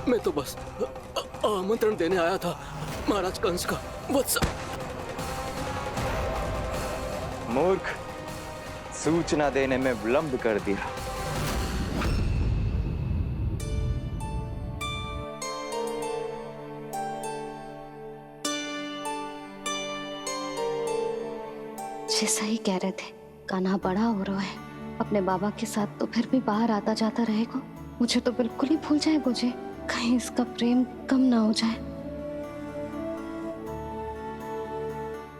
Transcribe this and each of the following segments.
मैं तो बस आमंत्रण देने आया था महाराज कंस का। वत्स मूर्ख, सूचना देने में विलंब कर दिया। जैसा ही कह रहे थे, कान्हा बड़ा हो रहा है अपने बाबा के साथ, तो फिर भी बाहर आता जाता रहेगा। मुझे तो बिल्कुल ही भूल जाए मुझे, कहीं इसका प्रेम कम ना हो जाए।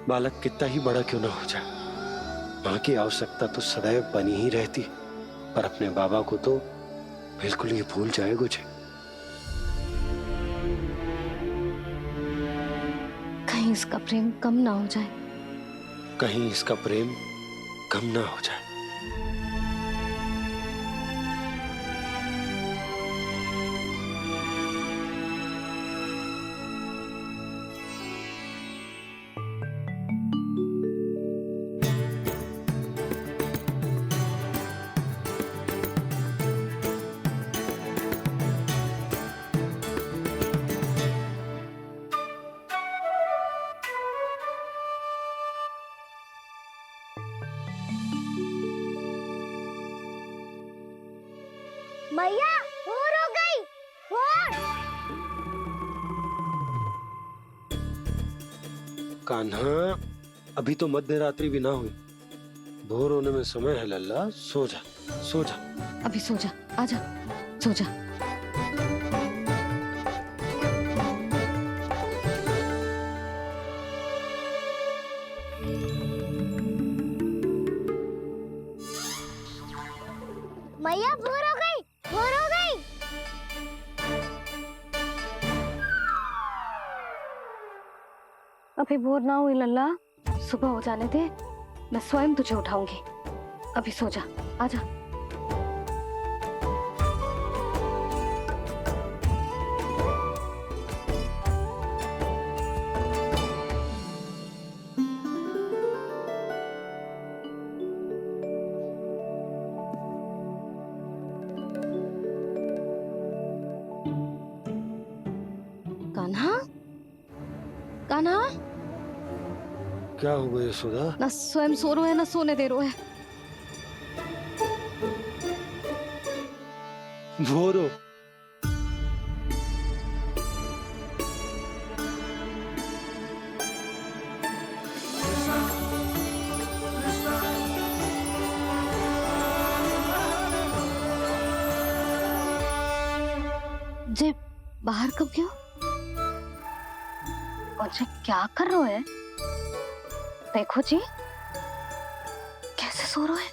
बालक कितना ही बड़ा क्यों ना हो जाए, माँ की आवश्यकता तो सदैव बनी ही रहती, पर अपने बाबा को तो बिल्कुल ही भूल जाए मुझे। कहीं इसका प्रेम कम ना हो जाए, कहीं इसका प्रेम कम ना हो जाए। मैया भोर हो गई। भोर। कान्हा, अभी तो मध्य रात्रि भी ना हुई, भोर होने में समय है लल्ला। सो जा, सो जा। अभी सो जा, आजा, सो जा। मैया भोर हो गई, भोर हो गई। अभी भोर ना हुई लल्ला, सुबह हो जाने दे, मैं स्वयं तुझे उठाऊंगी। अभी सो जा, आजा। कान्हा, कान्हा, क्या हो गया सुधा? ना स्वयं सो रो है ना सोने दे रो है। भोर हो। जे बाहर कब गयो? और जे क्या कर रहे है? देखो जी, कैसे सो रहे है।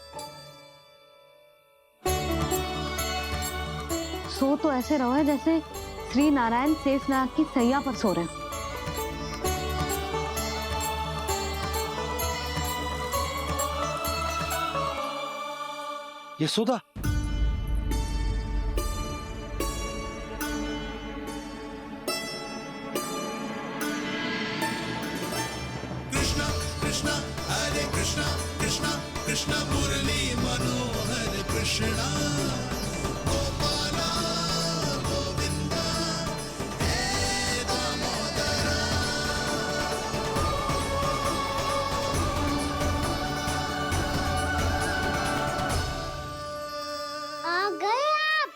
सो तो ऐसे रहो है जैसे श्री नारायण शेषनाग की सैया पर सो रहे हैं। यशोदा, कृष्णा कृष्णा हरे कृष्णा कृष्णा कृष्णा मुरली मनोहर कृष्णा गोपाला गोविंदा हे दामोदरा। आ गए आप।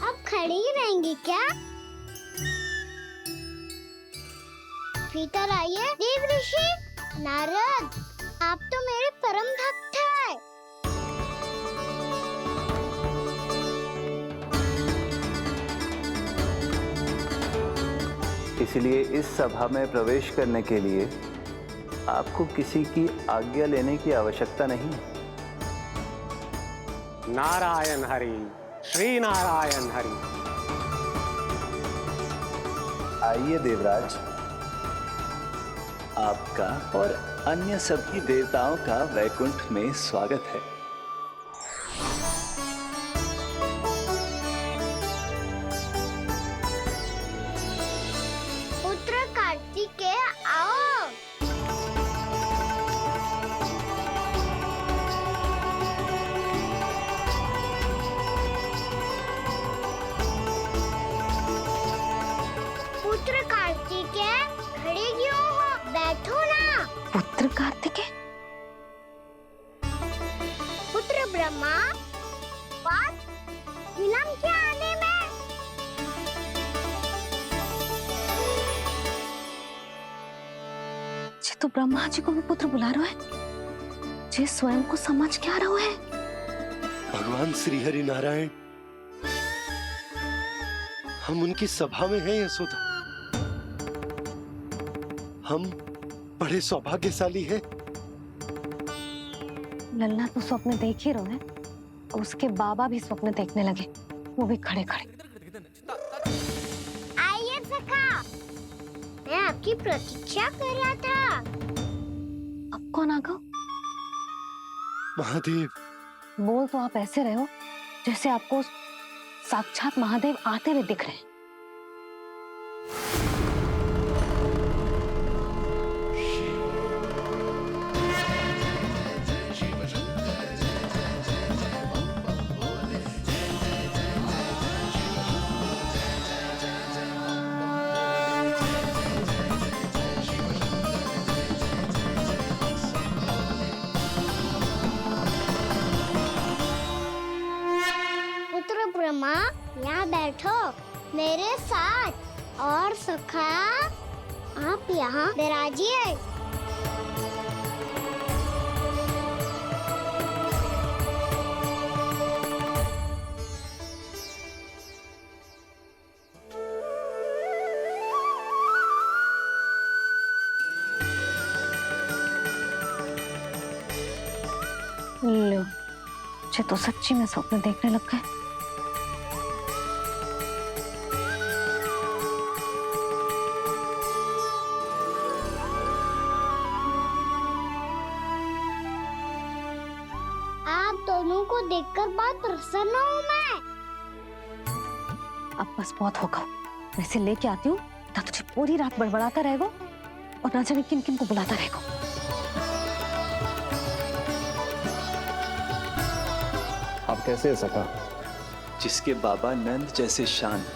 अब खड़ी ही रहेंगी क्या? भीतर आइए देव ऋषि। नारद, आप तो मेरे परम भक्त हैं। इसलिए इस सभा में प्रवेश करने के लिए आपको किसी की आज्ञा लेने की आवश्यकता नहीं। नारायण हरि, श्री नारायण हरि। आइए देवराज, आपका और अन्य सभी देवताओं का वैकुंठ में स्वागत है। पुत्र कार्तिकेय आओ। ब्रह्मा जी को भी पुत्र बुला रहा है, जे स्वयं को समझ क्या रहा है। भगवान श्री हरि नारायण, हम उनकी सभा में हैं यशोदा। हम बड़े सौभाग्यशाली हैं। लल्ला तो स्वप्न देख ही रहे हैं, और उसके बाबा भी स्वप्न देखने लगे, वो भी खड़े खड़े। आइए सखा, मैं आपकी प्रतीक्षा कर रहा था। अब कौन आ गया? महादेव। बोल तो आप ऐसे रहे हो जैसे आपको साक्षात महादेव आते हुए दिख रहे हैं। पुत्र ब्रह्मा, यहाँ बैठो मेरे साथ, और सखा आप यहाँ विराजिए। लो, मुझे तो सच्ची में स्वप्न देखने लग गए। आप दोनों को देखकर बहुत प्रसन्न हूँ मैं। अब बस बहुत होगा, मैं इसे लेके आती हूँ, ना तुझे पूरी रात बड़बड़ाता रहेगा और ना जाने किन किन को बुलाता रहेगा। आप कैसे है सखा? जिसके बाबा नंद जैसे शांत,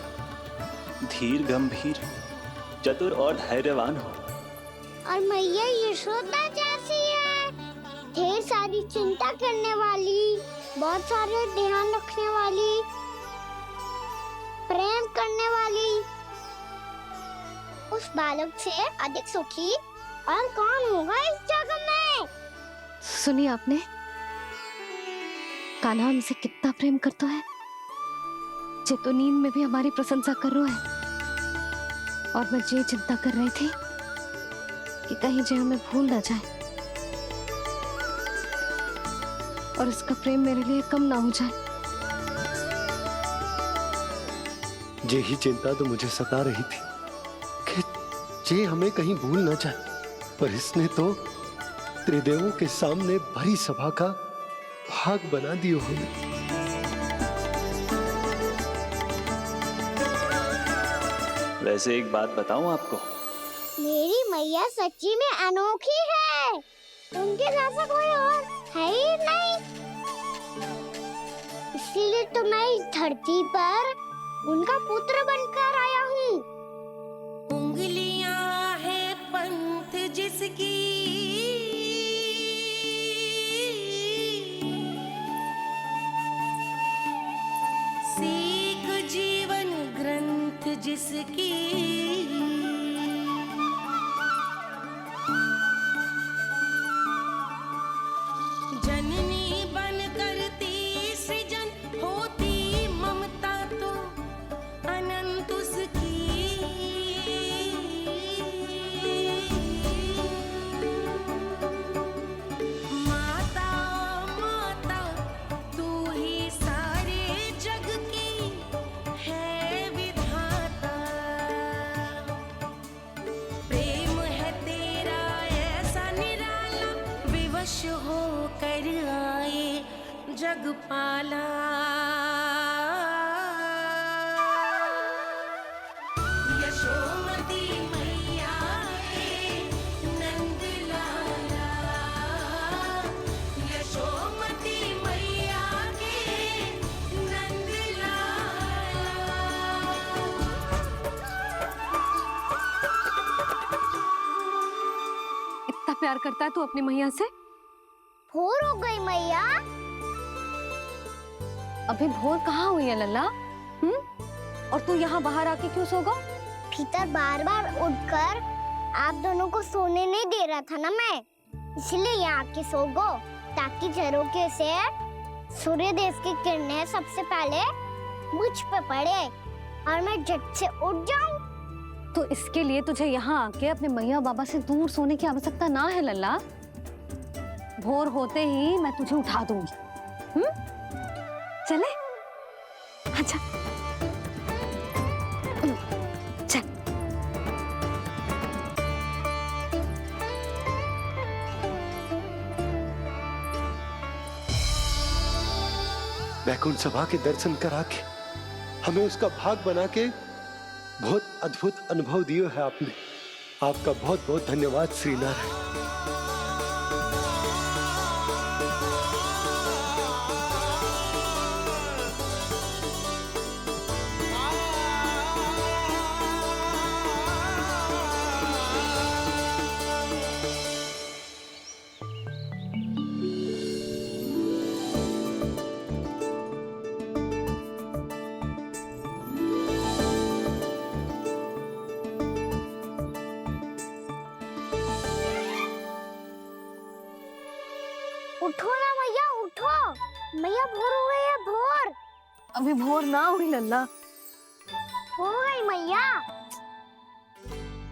धीर गंभीर, चतुर और धैर्यवान हो। और मैया यशोदा जैसी है, ढेर सारी चिंता करने वाली, बहुत सारे ध्यान रखने वाली, प्रेम करने वाली। उस बालक से अधिक सुखी और कौन होगा इस जगत में? सुनिए आपने, कान्हा हमसे कितना प्रेम करता है, जे तो नींद में भी हमारी प्रशंसा कर रहा है। और मैं ये चिंता कर रही थी कि कहीं जे हमें भूल ना जाए और इसका प्रेम मेरे लिए कम ना हो जाए। यही चिंता तो मुझे सता रही थी कि जे हमें कहीं भूल ना जाए, पर इसने तो त्रिदेवों के सामने भरी सभा का भाग बना दियो हमें। वैसे एक बात बताऊं आपको, मेरी मैया सच्ची में अनोखी है, उनके जैसा कोई और है ही नहीं। इसीलिए तो मैं इस धरती पर उनका पुत्र बनकर आया हूँ। उंगलियां है पंथ जिसकी, सीख जीवन ग्रंथ जिसकी, जननी बन करती सृजन होती ममता तो अनंत उसकी। माता माता तू ही सारे जग की है विधाता, प्रेम है तेरा ऐसा निराला, विवश हो कर आए जग पाला। यशोमती मैया के नंद लाला, यशोमती मैया के नंद लाला। इतना प्यार करता है तू अपनी मैया से? भोर हो गई मैया। अभी भोर कहाँ हुई है लल्ला? और तू यहाँ बाहर आके क्यों सो गया? भीतर बार बार उठकर आप दोनों को सोने नहीं दे रहा था ना मैं, इसलिए यहाँ आके सो गो, ताकि झरोखे से सूर्य देव की किरणें सबसे पहले मुझ पे पड़े और मैं झट से उठ जाऊं। तो इसके लिए तुझे यहाँ आके अपने मैया बाबा से दूर सोने की आवश्यकता ना है लल्ला। भोर होते ही मैं तुझे उठा दूंगी। चले? अच्छा चल। वैकुंठ सभा के दर्शन करा के हमें उसका भाग बना के बहुत अद्भुत अनुभव दिए है आपने। आपका बहुत बहुत धन्यवाद श्री नारायण। उठो ना मैया, उठो। मैया भोर हो गई है, भोर। अभी भोर ना हुई लल्ला। हो गई मैया।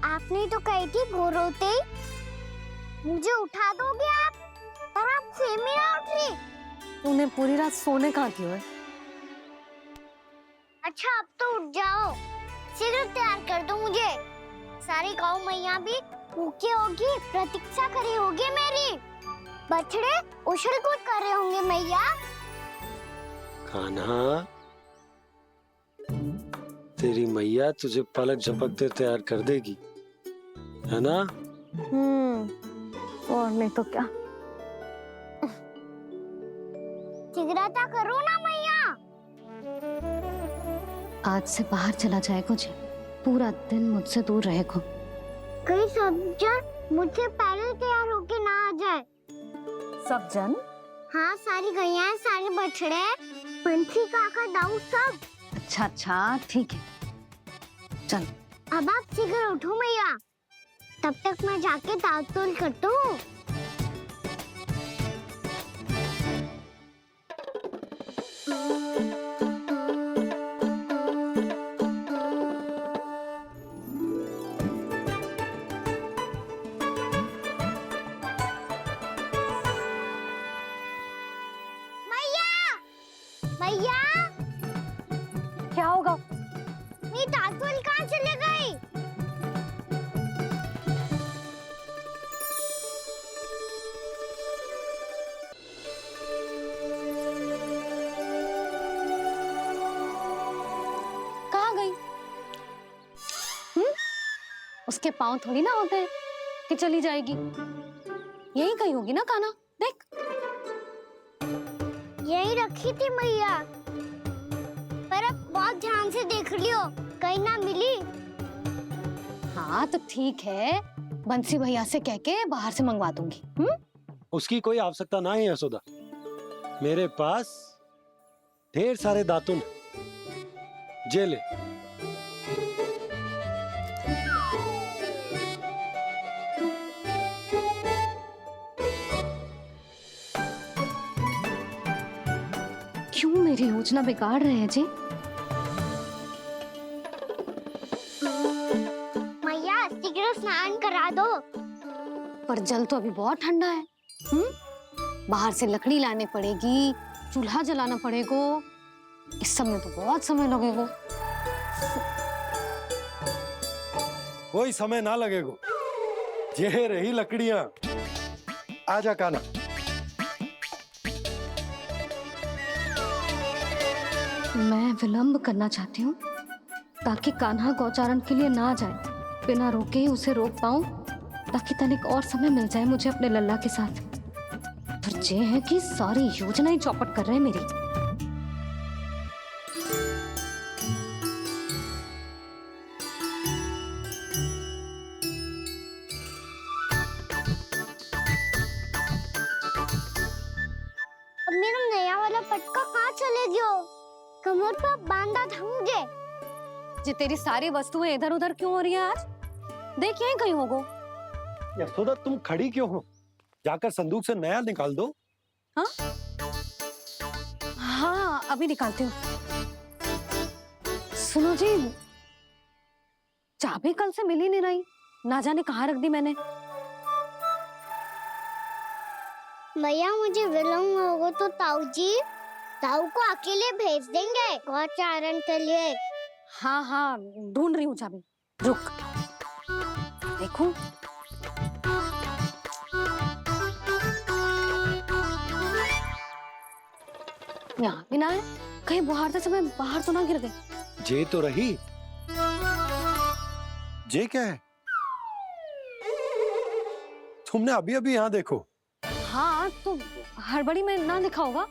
आपने तो कही थी भोर होते ही मुझे उठा दोगे आप, पर आप फिर भी ना उठ रही। तूने पूरी रात सोने कहाँ की है? अच्छा अब तो उठ जाओ, शीघ्र तैयार कर दो मुझे। सारी गाँव मैया भी भूखी होगी, प्रतीक्षा करी होगी मेरी। बछड़े उछल कूद कर रहे होंगे मैया। कान्हा, तेरी मैया तुझे पलक झपकते तैयार कर देगी, है ना? और नहीं तो क्या। शीघ्रता करो ना मैया। आज से बाहर चला जाएगा जी, पूरा दिन मुझसे दूर रहेगा। कहीं सब जन मुझसे पहले तैयार होके ना आ जाए। सब जन? हाँ, सारी गैया, सारे बछड़े, पंछी, काका, दाऊ सब। अच्छा अच्छा ठीक है, चल। अब आप शीघ्र उठो मैया, तब तक मैं जाके ताल-तोल करता हूँ। मैया, क्या होगा? मेरी ताल-तोल कहाँ चले गई? कहाँ गई? उसके पाँव थोड़ी ना होते हैं कि चली जाएगी। यही कहीं होगी ना कान्हा, देख। यही रखी थी मैया, पर अब बहुत ध्यान से देख लियो, कहीं ना मिली। हाँ तो ठीक है, बंसी भैया से कह के बाहर से मंगवा दूंगी। उसकी कोई आवश्यकता ना है यशोदा, मेरे पास ढेर सारे दातुन, जे ले। क्यों मेरी योजना बिगाड़ रहे हैं जी? मैया शीघ्र स्नान करा दो। पर जल तो अभी बहुत ठंडा है। बाहर से लकड़ी लाने पड़ेगी, चूल्हा जलाना पड़ेगा। इस सब में तो बहुत समय लगेगा। कोई समय ना लगेगा, ये रही लकड़ियां। आजा कान्हा। मैं विलंब करना चाहती हूँ ताकि कान्हा गौचारण के लिए ना जाए। बिना रोके ही उसे रोक पाऊं, ताकि तनिक और समय मिल जाए मुझे अपने लल्ला के साथ। पर ये है कि सारी योजना ही चौपट कर रहे हैं मेरी। अब मेरा नया वाला पटका कहाँ चले गयो? कमर पर बांधा था मुझे। जी तेरी सारी वस्तुएं इधर उधर क्यों हो रही है आज? देख यहीं कहीं होगो। यशोदा तुम खड़ी क्यों हो? जाकर संदूक से नया निकाल दो। हाँ हाँ, अभी निकालती हूँ। सुनो जी, चाबी कल से मिल ही नहीं रही, ना जाने कहाँ रख दी मैंने। भैया मुझे विलम्ब होगा तो ताऊ को अकेले भेज देंगे गौचारण के लिए। हाँ हाँ, ढूंढ रही हूँ चाबी, रुक। देखूं। यहाँ भी ना है, कहीं बुहारते समय बाहर तो ना गिर गए। जे तो रही। जे क्या है? तुमने अभी अभी यहाँ देखो। हाँ तो हड़बड़ी में ना दिखा होगा।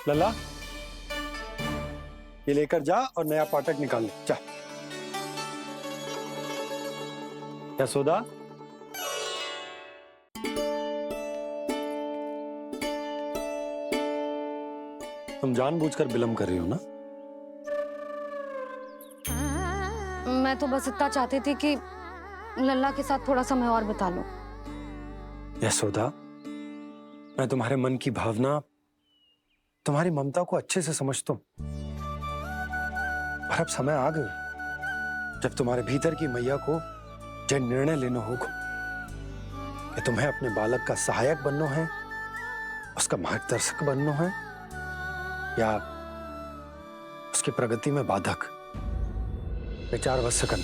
लल्ला, ये लेकर जा और नया पाठक निकाल ले, जा। यशोदा, तुम जानबूझकर विलम्ब कर रही हो ना? मैं तो बस इतना चाहती थी कि लल्ला के साथ थोड़ा समय और बिता लूं। यशोदा, मैं तुम्हारे मन की भावना, तुम्हारी ममता को अच्छे से समझता हूं। पर अब समय आ गया जब तुम्हारे भीतर की मैया को जो निर्णय लेना होगा कि तुम्हें अपने बालक का सहायक बनना है, उसका मार्गदर्शक बनना है, या उसकी प्रगति में बाधक। विचार अवश्य करना।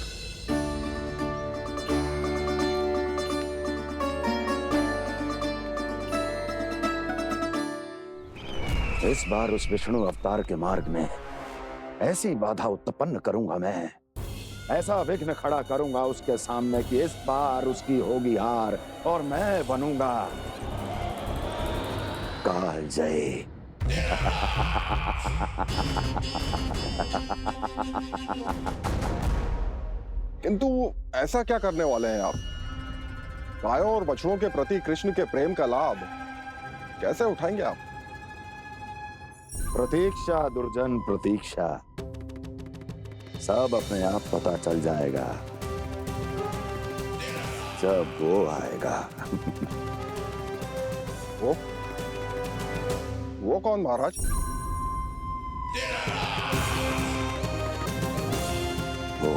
इस बार उस विष्णु अवतार के मार्ग में ऐसी बाधा उत्पन्न करूंगा मैं, ऐसा विघ्न खड़ा करूंगा उसके सामने कि इस बार उसकी होगी हार और मैं बनूंगा कालजयी। किंतु ऐसा क्या करने वाले हैं आप? गायों और बछड़ों के प्रति कृष्ण के प्रेम का लाभ कैसे उठाएंगे आप? प्रतीक्षा दुर्जन प्रतीक्षा, सब अपने आप पता चल जाएगा जब वो आएगा। वो कौन महाराज? वो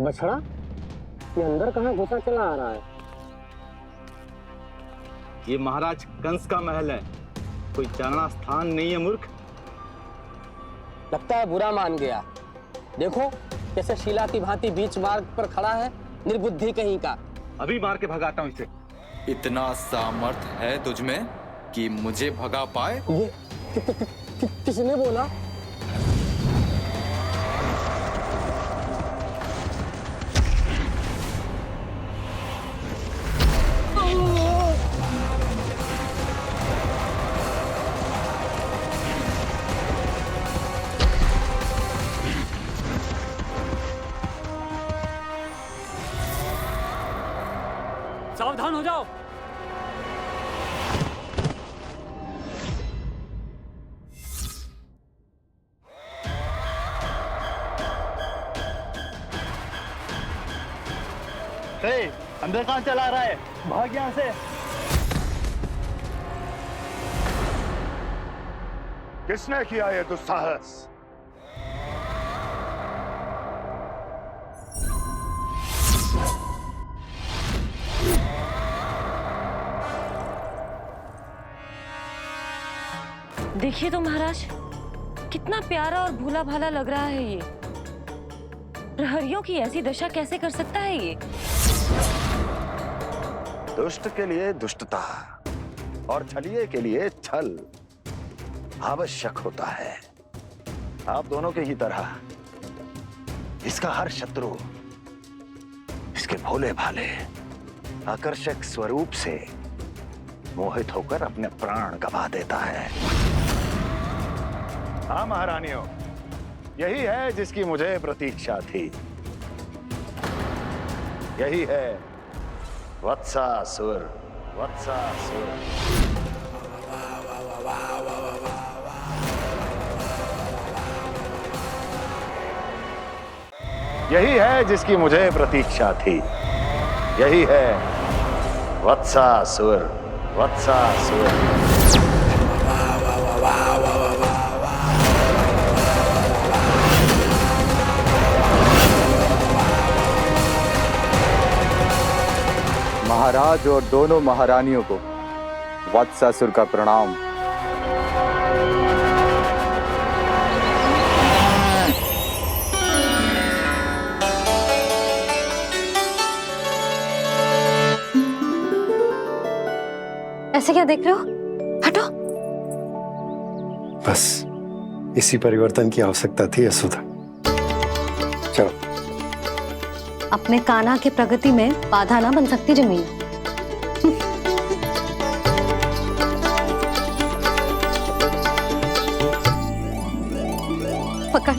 बछड़ा, ये अंदर कहाँ घुसा चला आ रहा है? ये महाराज कंस का महल है, कोई जाना स्थान नहीं है मूर्ख। लगता है बुरा मान गया। देखो कैसे शिला की भांति बीच मार्ग पर खड़ा है, निर्बुद्धि कहीं का। अभी मार के भगाता हूँ इसे। इतना सामर्थ है तुझमें कि मुझे भगा पाए? ये किसने बोला? सावधान हो जाओ। अंदर कहाँ चला रहा है? भाग यहाँ से। किसने किया ये दुस्साहस? देखिए तो महाराज, कितना प्यारा और भोला भाला लग रहा है ये। प्रहरियों की ऐसी दशा कैसे कर सकता है ये? दुष्ट के लिए दुष्टता और छलिए के लिए छल आवश्यक होता है। आप दोनों के ही तरह इसका हर शत्रु इसके भोले भाले आकर्षक स्वरूप से मोहित होकर अपने प्राण गंवा देता है। हाँ महारानियों, यही है जिसकी मुझे प्रतीक्षा थी। यही है वत्सासुर, वत्सासुर। यही है जिसकी मुझे प्रतीक्षा थी। यही है वत्सासुर, वत्सासुर। महाराज और दोनों महारानियों को वत्सासुर का प्रणाम। ऐसे क्या देख रहे हो? हटो। बस इसी परिवर्तन की आवश्यकता थी यशोदा। चलो। अपने कान्हा की प्रगति में बाधा ना बन सकती जमीन। पकड़।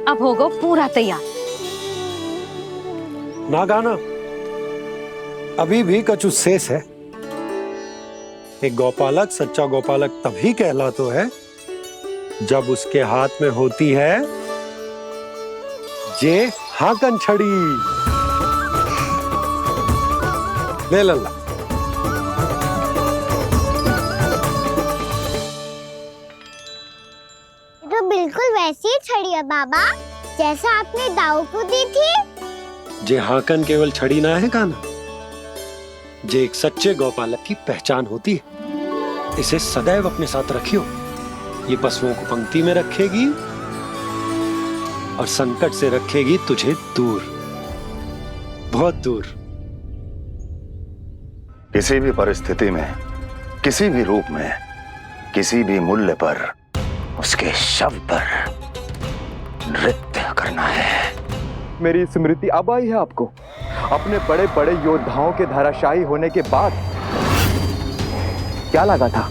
अब होगा पूरा तैयार। ना गाना, अभी भी कछु शेष है। एक गौपालक सच्चा गौपालक तभी कहलाता है जब उसके हाथ में होती है जे हाकन छड़ी। ले लल्ला। तो बिल्कुल वैसी ही छड़ी है बाबा जैसा आपने दाऊ को दी थी। जे हाकन केवल छड़ी ना है कान्हा, जे एक सच्चे गौपालक की पहचान होती है। इसे सदैव अपने साथ रखियो। ये पशुओं को पंक्ति में रखेगी और संकट से रखेगी तुझे दूर, बहुत दूर। किसी भी परिस्थिति में, किसी भी रूप में, किसी भी मूल्य पर उसके शव पर नृत्य करना है। मेरी स्मृति अब आई है आपको? अपने बड़े बड़े योद्धाओं के धराशायी होने के बाद क्या लगा था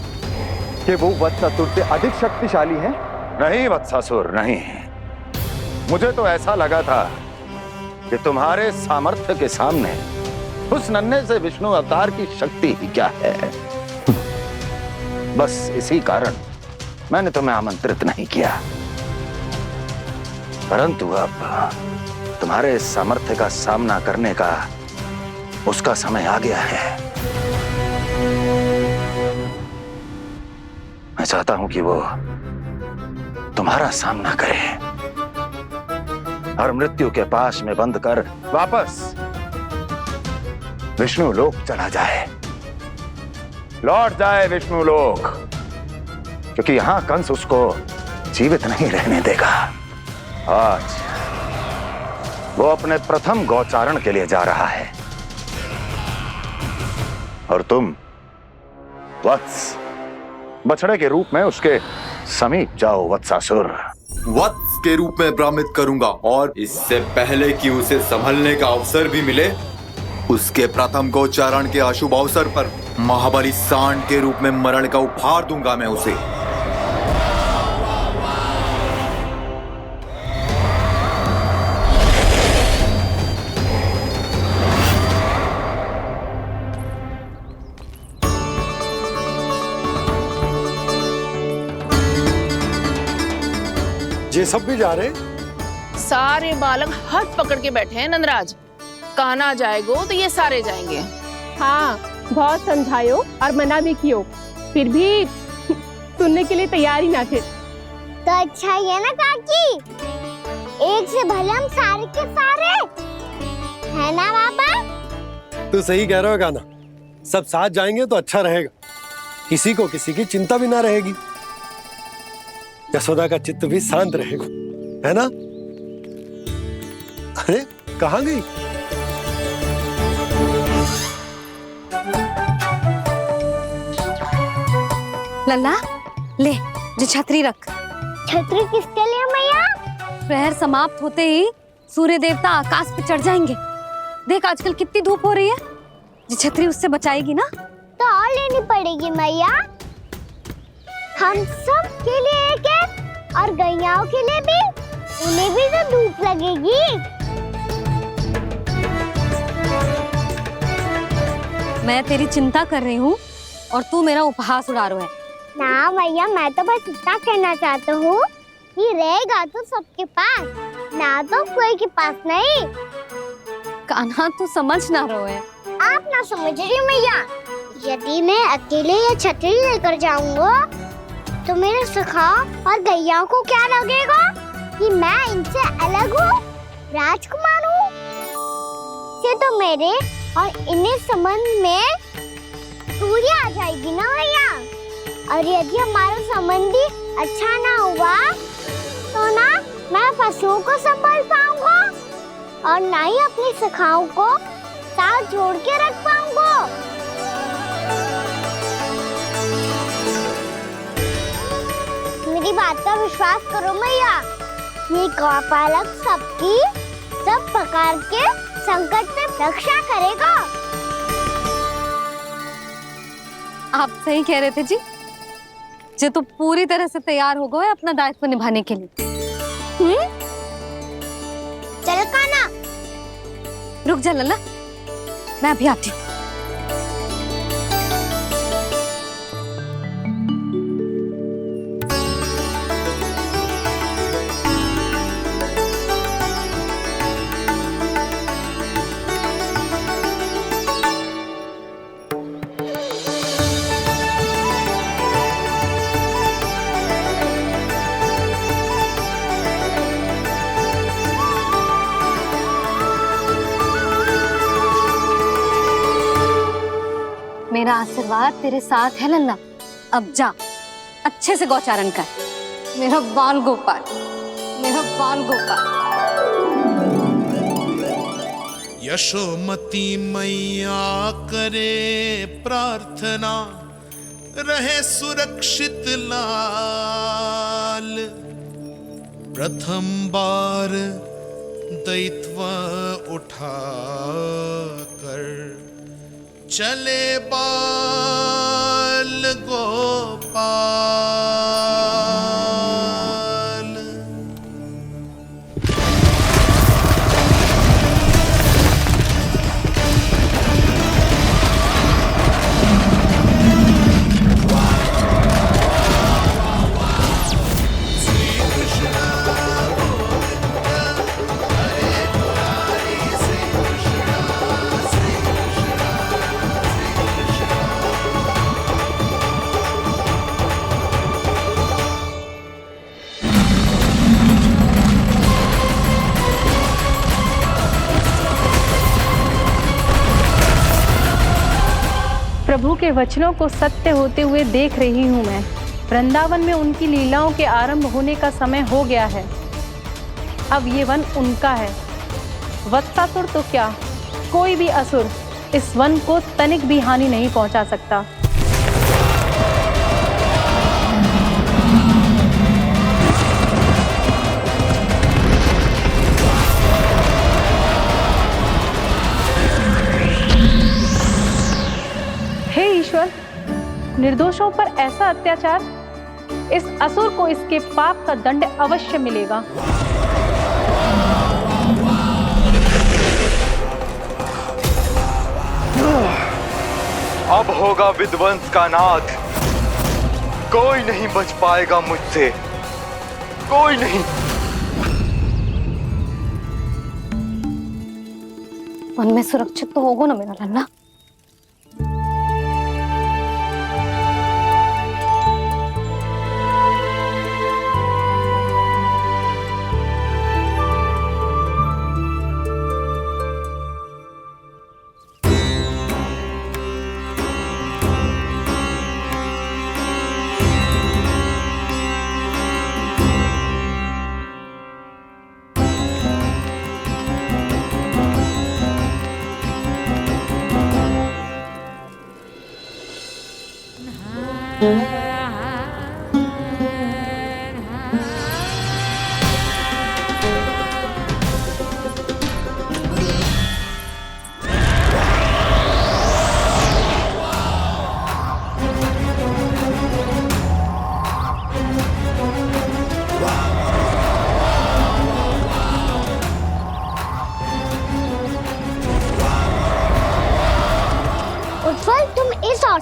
कि वो वत्सासुर से अधिक शक्तिशाली हैं? नहीं वत्सासुर, नहीं। मुझे तो ऐसा लगा था कि तुम्हारे सामर्थ्य के सामने उस नन्हे से विष्णु अवतार की शक्ति ही क्या है। बस इसी कारण मैंने तुम्हें आमंत्रित नहीं किया। परंतु अब तुम्हारे इस सामर्थ्य का सामना करने का उसका समय आ गया है। मैं चाहता हूं कि वो तुम्हारा सामना करे और मृत्यु के पाश में बंद कर वापस विष्णु लोक चला जाए, लौट जाए विष्णु लोक, क्योंकि यहां कंस उसको जीवित नहीं रहने देगा। आज वो अपने प्रथम गौचारण के लिए जा रहा है और तुम वत्स, बछड़े के रूप में उसके समीप जाओ वत्सासुर। वत्स के रूप में भ्रमित करूंगा और इससे पहले कि उसे संभलने का अवसर भी मिले, उसके प्रथम गोचारण के अशुभ अवसर पर महाबली सांड के रूप में मरण का उपहार दूंगा मैं उसे। ये सब भी जा रहे? सारे बालक हाथ पकड़ के बैठे हैं नंदराज। कान्हा जाएगो तो ये सारे जाएंगे। हाँ, बहुत समझायो और मना भी कियो, फिर भी सुनने के लिए तैयार ही ना थे। तो अच्छा ही है ना काकी, एक से भले हम सारे के सारे, है ना बाबा? तू सही कह रहा है कान्हा, सब साथ जाएंगे तो अच्छा रहेगा, किसी को किसी की चिंता भी ना रहेगी, यशोदा का चित्त भी शांत रहेगा, है ना? अरे कहाँ गई? लल्ला ले, जो छतरी रख। छतरी किसके लिए मैया? प्रहर समाप्त होते ही सूर्य देवता आकाश पे चढ़ जाएंगे। देख आजकल कितनी धूप हो रही है, जो छतरी उससे बचाएगी ना। तो और लेनी पड़ेगी मैया। हम सब के लिए एक है और गैयाओं के लिए भी, उन्हें भी तो धूप लगेगी। मैं तेरी चिंता कर रही हूँ और तू मेरा उपहास उड़ा रहा है। ना भैया, मैं तो बस इतना कहना चाहता हूँ कि रहेगा तो सबके पास, ना तो कोई के पास नहीं। कान्हा तू समझ ना रहो है। आप ना समझ रही मैया, यदि मैं अकेले ये छतरी लेकर जाऊंगा तो मेरे सखा और गैया को क्या लगेगा कि मैं इनसे अलग हूँ, राजकुमार हूँ। ये तो मेरे और इन्हें संबंध में दूरी आ जाएगी ना भैया। और यदि हमारा संबंध ही अच्छा ना हुआ तो ना मैं पशुओं को संभाल पाऊंगा और ना ही अपनी सखाओं को साथ जोड़ के रख पाऊंगा। मेरी बात का विश्वास करो मैया, ये गौपालक सबकी सब प्रकार के संकट से रक्षा करेगा। आप सही कह रहे थे जी। जे तो पूरी तरह से तैयार हो गए अपना दायित्व निभाने के लिए। चल कान्हा। रुक जा लल्ला, मैं अभी आती हूँ। मेरा आशीर्वाद तेरे साथ है लल्ला। अब जा, अच्छे से गौचारण कर। मेरा बाल गोपाल, मेरा बाल गोपाल। यशोमती मैया करे प्रार्थना, रहे सुरक्षित लाल। प्रथम बार दैत्व उठा कर चले बाल गोपाल। प्रभु के वचनों को सत्य होते हुए देख रही हूँ मैं। वृंदावन में उनकी लीलाओं के आरंभ होने का समय हो गया है। अब ये वन उनका है। वत्सासुर तो क्या, कोई भी असुर इस वन को तनिक भी हानि नहीं पहुंचा सकता। हे ईश्वर, निर्दोषों पर ऐसा अत्याचार, इस असुर को इसके पाप का दंड अवश्य मिलेगा। अब होगा विध्वंस का नाद। कोई नहीं बच पाएगा मुझसे, कोई नहीं। वन में सुरक्षित तो होगा ना मेरा लल्ला।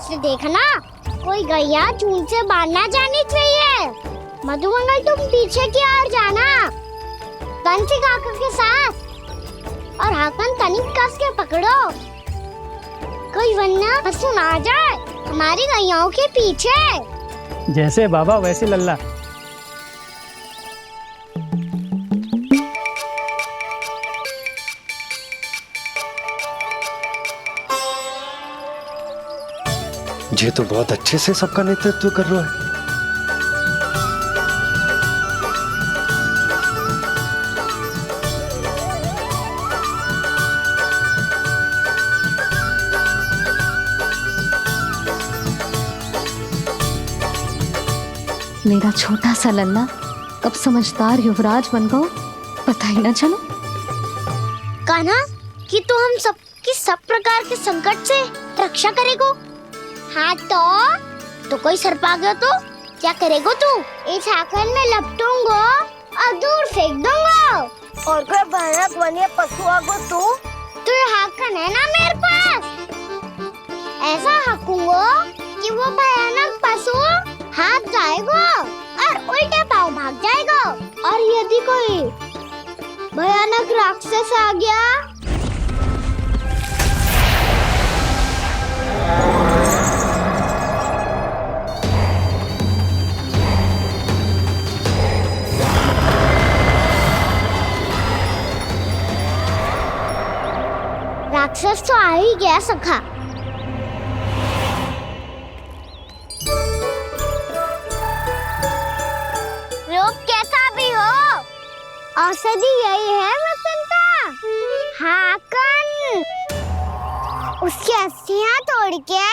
से देखना, कोई गैया चून से बाहर ना जानी चाहिए। मधुमंगल तुम पीछे की ओर जाना, कंसी काका के साथ, और हाकन तनिक कस के पकड़ो, कोई वरना पशु ना आ जाए हमारी गैयाओं के पीछे। जैसे बाबा वैसे लल्ला। ये तो बहुत अच्छे से सबका नेतृत्व कर रहा है। मेरा छोटा सा लल्ला कब समझदार युवराज बन गो पता ही ना चलो। कान्हा, कि तू हम सबकी सब प्रकार के संकट से रक्षा करेगो। हाँ तो कोई सर्प आ गया तो क्या करेगो तू? इस हाकन में लपटूंगो और दूर फेंक दूंगा। और कोई भयानक वन्य पशु आगो तो ये हाकन है ना मेरे पास, ऐसा हाकूंगो कि वो भयानक पशु हाथ जाएगा और उल्टे पाँव भाग जाएगा। और यदि कोई भयानक राक्षस आ गया राक्षस तो आ ही गया सखा। रोग कैसा भी हो, औषधि यही है वसंता। हाकन उसकी अस्थियां तोड़ के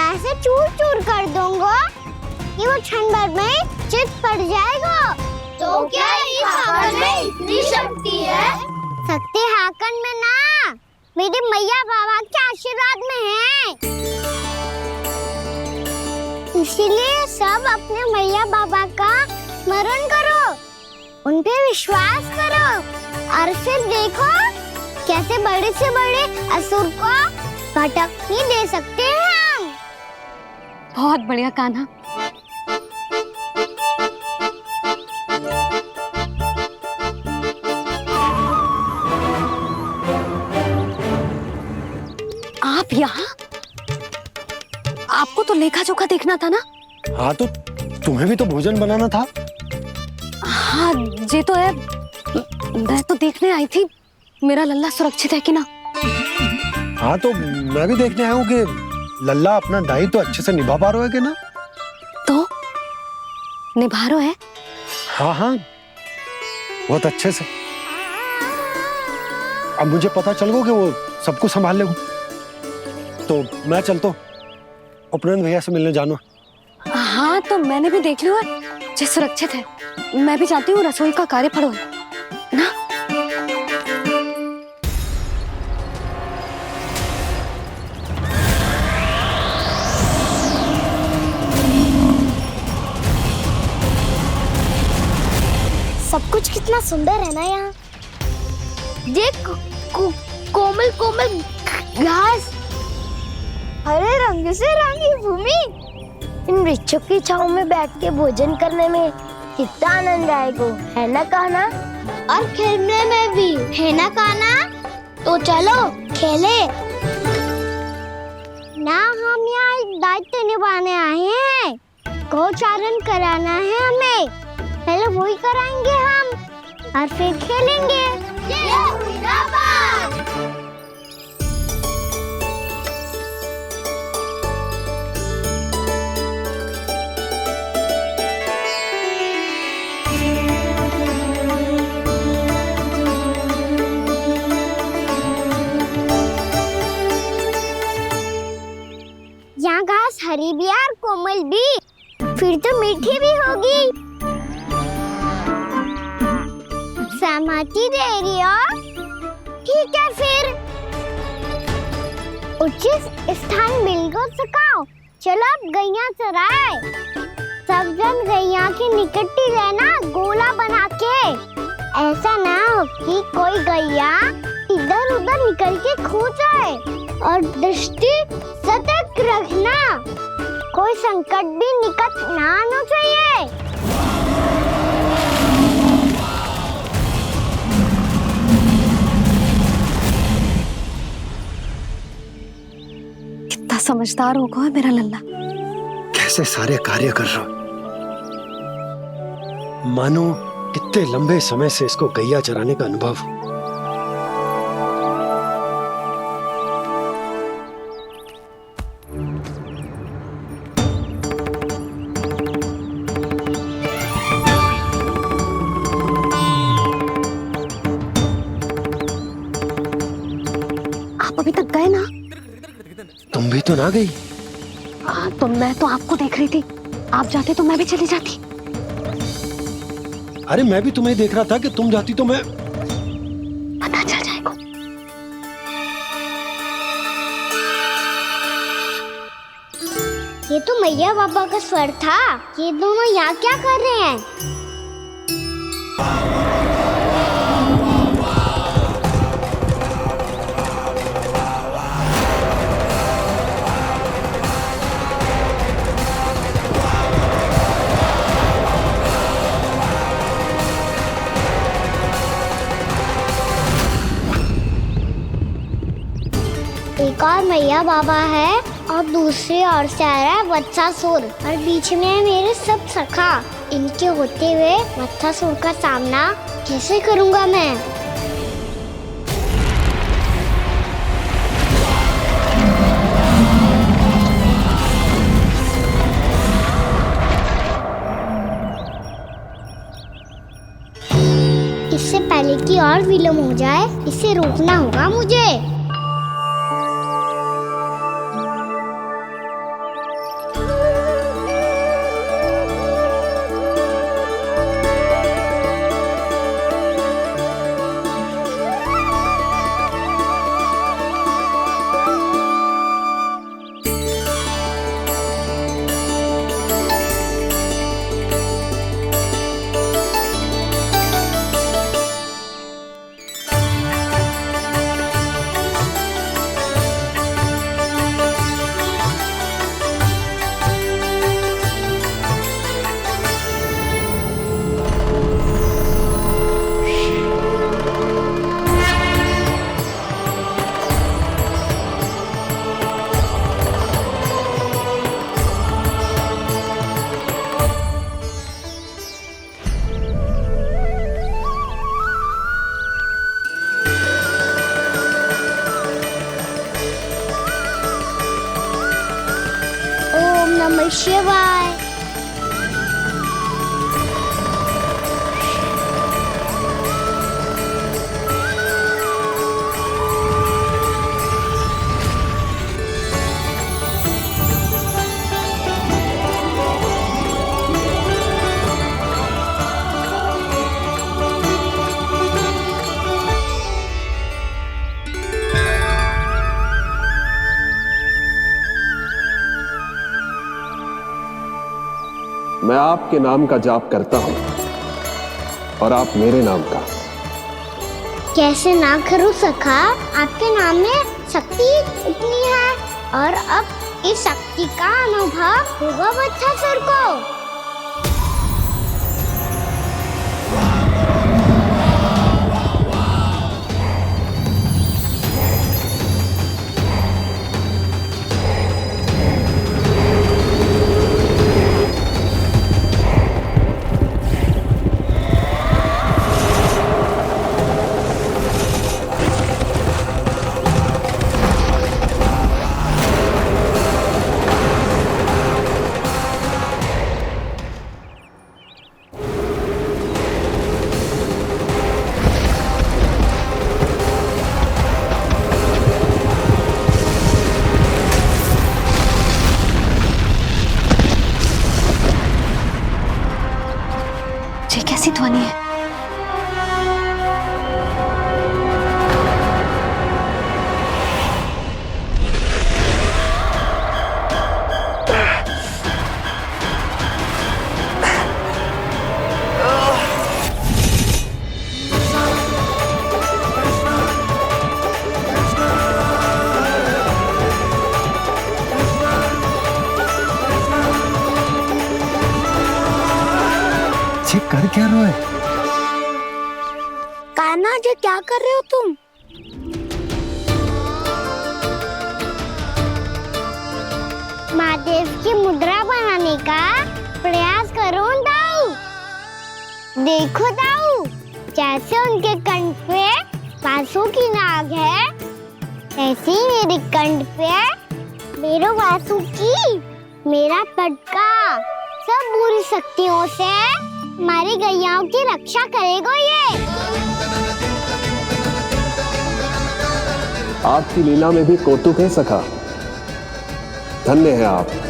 ऐसे चूर चूर कर दूंगा कि वो क्षण भर में चित पड़ जाएगा। तो क्या इस हाकन में इतनी शक्ति है? शक्ति हाकन में ना, मेरे मैया बाबा के आशीर्वाद में है। इसीलिए सब अपने मैया बाबा का स्मरण करो, उन पे विश्वास करो, और फिर देखो कैसे बड़े से बड़े असुर को भटकने दे सकते हैं हम। बहुत बढ़िया कान्हा। आप यहाँ? आपको तो लेखा जोखा देखना था ना? हाँ तो तुम्हें भी तो भोजन बनाना था। हाँ ये तो है, मैं तो देखने आई थी मेरा लल्ला सुरक्षित है कि ना। हाँ तो मैं भी देखने आया हूँ कि लल्ला अपना दायित्व तो अच्छे से निभा पा रहा है कि ना। तो निभा रहा है? हाँ हाँ बहुत अच्छे से। अब मुझे पता चल गया कि वो सब कुछ संभाल लेगा। तो मैं चलता हूँ, उपनंद भैया से मिलने जाना। हाँ तो मैंने भी देख लिया जो सुरक्षित है। मैं भी चाहती हूँ रसोई का कार्य पड़ो ना। सब कुछ कितना सुंदर है ना यहाँ। देख कोमल कोमल घास, हरे रंग से रंगी भूमि, इन वृक्षों की छांव में बैठ के भोजन करने में कितना आनंद आएगा, है ना कान्हा? और खेलने में भी, है ना कान्हा? तो चलो खेले ना। हम यहाँ एक दायित्व निभाने आए हैं, गोचारण कराना है हमें। पहले वही कराएंगे हम और फिर खेलेंगे। यहाँ घास हरी भी और कोमल भी, फिर तो मीठी भी होगी। सहमति दे रही हो? ठीक है फिर उचित स्थान बिल्कुल सुखाओ। चलो अब गैया चराए। सब जन गैया के निकट ही रहना, गोला बना के। ऐसा ना हो कि कोई गैया इधर उधर निकल के खो जाए। और दृष्टि सतर्क रखना, कोई संकट भी निकट ना आना चाहिए। कितना समझदार होगा है मेरा लल्ला। कैसे सारे कार्य कर रहा, मानो कितने लंबे समय से इसको गैया चराने का अनुभव हो। आप अभी तक गए ना? तुम भी तो ना गई। तो मैं तो आपको देख रही थी, आप जाते तो मैं भी चली जाती। अरे मैं भी तुम्हें देख रहा था कि तुम जाती तो मैं। पता चल जाएगा। ये तो मैया बाबा का स्वर था। ये दोनों यहाँ क्या कर रहे हैं? एक और मैया बाबा है और दूसरी ओर से आ रहा है वत्सासुर और बीच में है मेरे सब सखा। इनके होते हुए वत्सासुर का सामना कैसे करूंगा मैं? इससे पहले कि और विलम्ब हो जाए, इसे रोकना होगा मुझे। नमः शिवाय। मैं आपके नाम का जाप करता हूं और आप मेरे नाम का। कैसे ना करूं सखा, आपके नाम में शक्ति इतनी है और अब इस शक्ति का अनुभव होगा वत्सासुर को। क्या रोए? कान्हा जी क्या कर रहे हो तुम? महादेव की मुद्रा बनाने का प्रयास करो दाऊ। देखो दाऊ, जैसे उनके कंठ पे वासु की नाग है, ऐसे ही मेरे कंठ पे मेरे वासु की मेरा पटका सब बुरी शक्तियों से हमारी गैयाओं की रक्षा करेगा ये। आपकी लीला में भी कौतुक है सखा, धन्य है आप।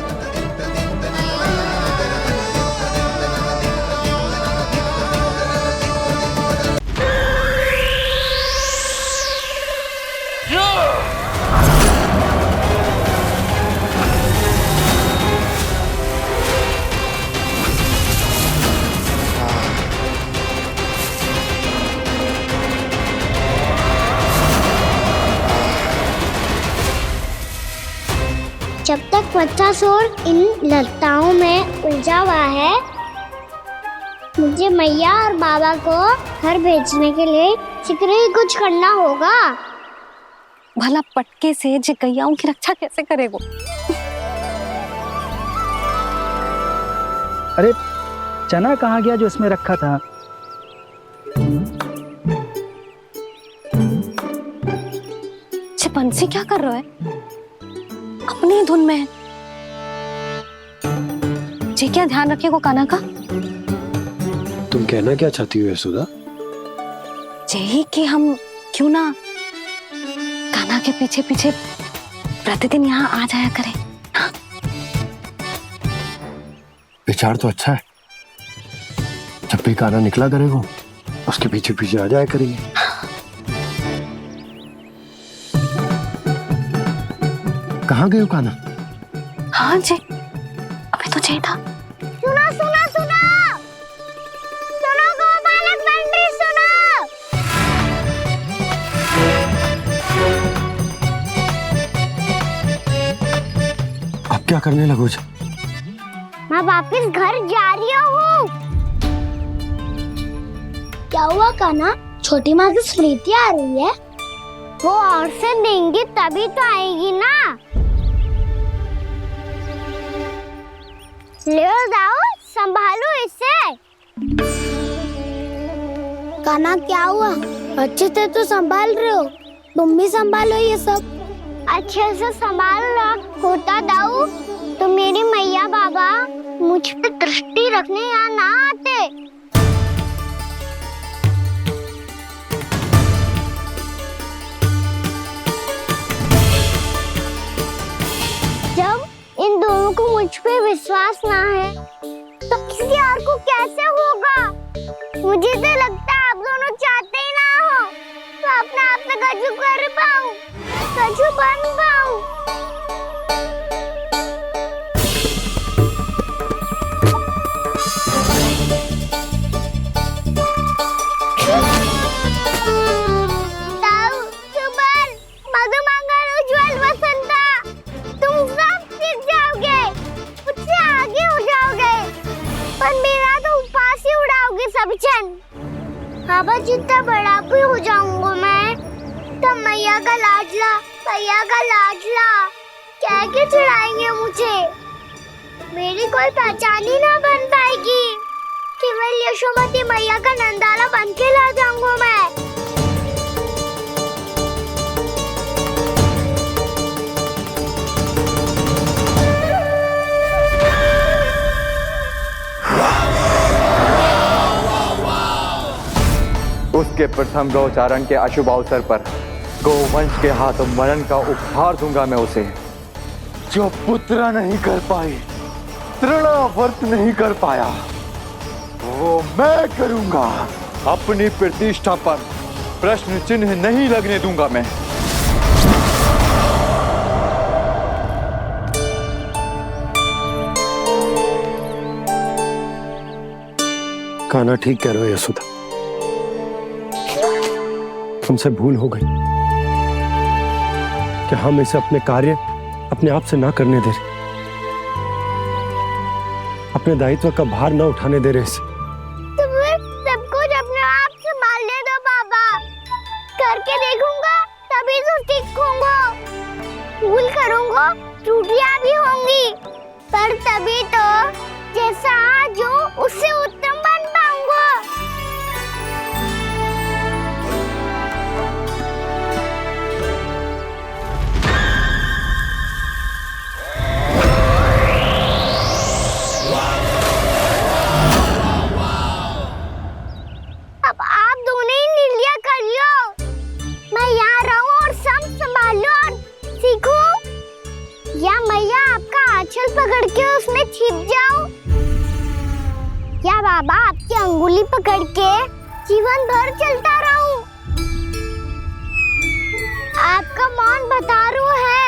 जब तक बच्चासुर इन लताओं में उलझा हुआ है, मुझे मैया और बाबा को घर भेजने के लिए शीघ्र ही कुछ करना होगा। भला पटके से जे गैयाओं की रक्षा कैसे करेगो? अरे चना कहाँ गया जो इसमें रखा था? बंसी क्या कर रहा है? अपनी धुन में है। जी क्या ध्यान रखेगो कान्हा का? तुम कहना क्या चाहती हो यशोदा? यही कि हम क्यों ना कान्हा के पीछे पीछे प्रतिदिन यहाँ आ जाया करें। हाँ? विचार तो अच्छा है। जब भी कान्हा निकला करेगा उसके पीछे पीछे आ जाया करेंगे। कहाँ गए हो कान्हा? हाँ जी, अभी तो चाहिए था। सुनो सुनो सुनो सुनो गोपालक पंडित सुनो। अब क्या करने लगो? मैं वापस घर जा रही हूँ। क्या हुआ कान्हा? छोटी माँ की स्मृति आ रही है? वो और से देंगी तभी तो आएगी ना। ले जाओ, संभालो इसे। कान्हा क्या हुआ? अच्छे से तो संभाल रहे हो, तुम भी संभालो ये सब। अच्छे से संभाल होता दाऊ तो मेरी मैया बाबा मुझ पे दृष्टि रखने यहाँ ना आते। जब इन दोनों को मुझ पे विश्वास ना है तो किसी और को कैसे होगा? मुझे तो लगता है आप दोनों चाहते ही ना हो तो अपने आप में गजू कर पाऊं, गजू बन पाऊं। बाबा जितना बड़ा भी हो जाऊंगा मैं तो मैया का लाडला कह के चिढ़ाएंगे मुझे। मेरी कोई पहचान ही ना बन पाएगी। केवल यशोमती मैया का नंदाला बन के ला जाऊंगा मैं। उसके प्रथम गौचारण के अशुभ अवसर पर गोवंश के हाथों मरण का उपहार दूंगा मैं उसे। जो पुत्र नहीं कर पाई, तृणावर्त नहीं कर पाया, वो मैं करूंगा। अपनी प्रतिष्ठा पर प्रश्न चिन्ह नहीं लगने दूंगा मैं। कान्हा ठीक कह रहे हो यशोदा, हमसे भूल हो गई कि हम इसे अपने कार्य अपने आप से ना करने दे रहे, अपने दायित्व का भार ना उठाने दे रहे इसे। तो फिर त्रुटियां भी होंगी, पर तभी तो जैसा आज हूँ उससे उत्तम बन पाऊंगा। अब आप दोनों ही निर्णय कर लो, मैं यहाँ रहूं और सब संभालूं और सीखूं, या मैया आपका आंचल पकड़ के उसमें छिप जाऊं, या बाबा आपकी अंगुली पकड़ के जीवन भर चलता रहूं। आपका मौन बतारू है,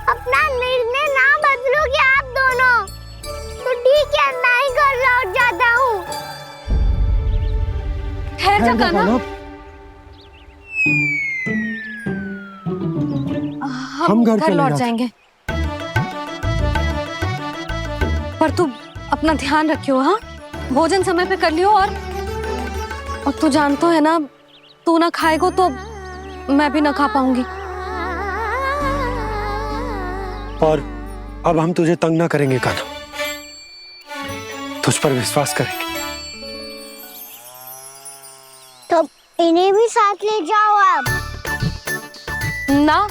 अपना निर्णय ना बदलोगे आप दोनों तो ठीक है, मैं ही घर लौट जाता हूँ। ठहर जा कान्हा, हम घर लौट जाएंगे, पर तू अपना ध्यान रखियो। हाँ, भोजन समय पे कर लियो, और तू जानतो है ना, तू ना खाएगो तो मैं भी ना खा पाऊंगी। और अब हम तुझे तंग ना करेंगे कान्हा, तुझ पर विश्वास करेंगे। तो इन्हें भी साथ ले जाओ आप। ना,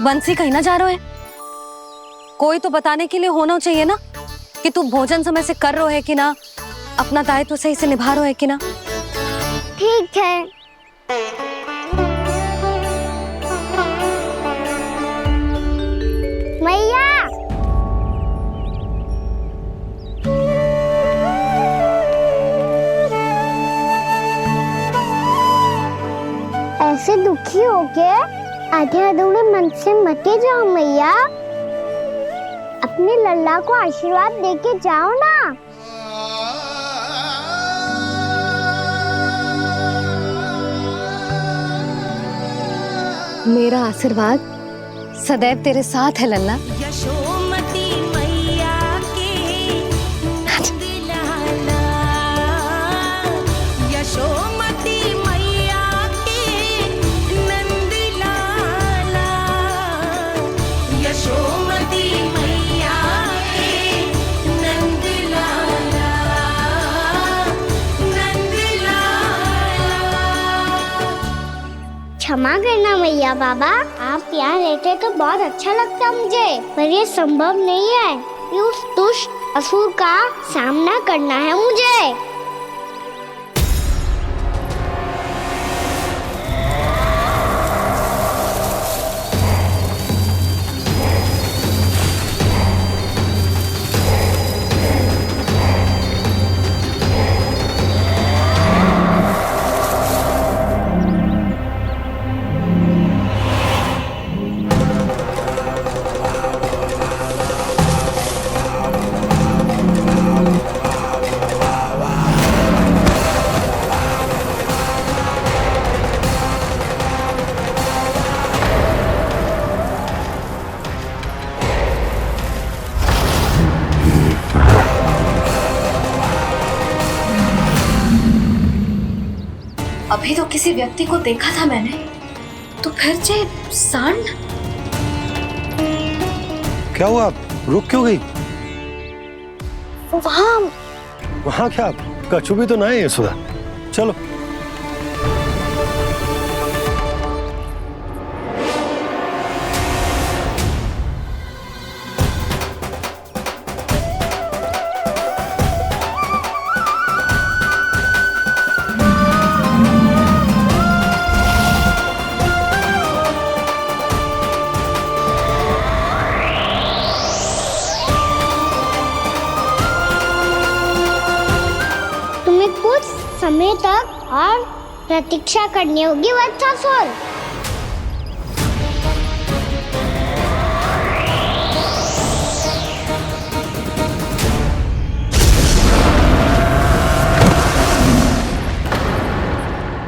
बंसी कहीं ना जा रहे है, कोई तो बताने के लिए होना चाहिए ना कि तू भोजन समय से कर रहे है कि ना, अपना दायित्व सही से निभा रहे है कि ना। ठीक है। मैया, ऐसे दुखी होके आधे अधूरे मन से मत जाओ मैया, अपने लल्ला को आशीर्वाद देके जाओ ना। मेरा आशीर्वाद सदैव तेरे साथ है लल्ला। यशोमती मैया के नंद लाला, यशोमती मैया के नंद लाला, यशोमती मैया के नंद लाला, नंद लाला। क्षमा करना मैया बाबा, आप यहाँ रहते तो बहुत अच्छा लगता मुझे, पर ये संभव नहीं है, कि उस दुष्ट असुर का सामना करना है मुझे। अभी तो किसी व्यक्ति को देखा था मैंने, तो फिर से सांड। क्या हुआ, रुक क्यों गई? वहाँ क्या, कछु भी तो ना है यशोदा, चलो। समय तक और प्रतीक्षा करनी होगी वत्सासुर।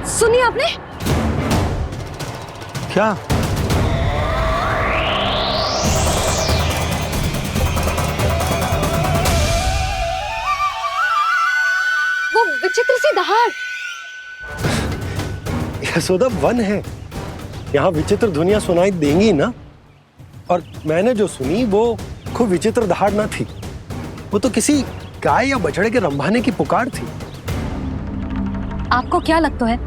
सुनिए आपने क्या? वो विचित्र सी दहाड़। यशोदा वन है, यहाँ विचित्र ध्वनियां सुनाई देंगी ना। और मैंने जो सुनी वो खूब विचित्र दहाड़ न थी, वो तो किसी गाय या बछड़े के रंभाने की पुकार थी। आपको क्या लगता है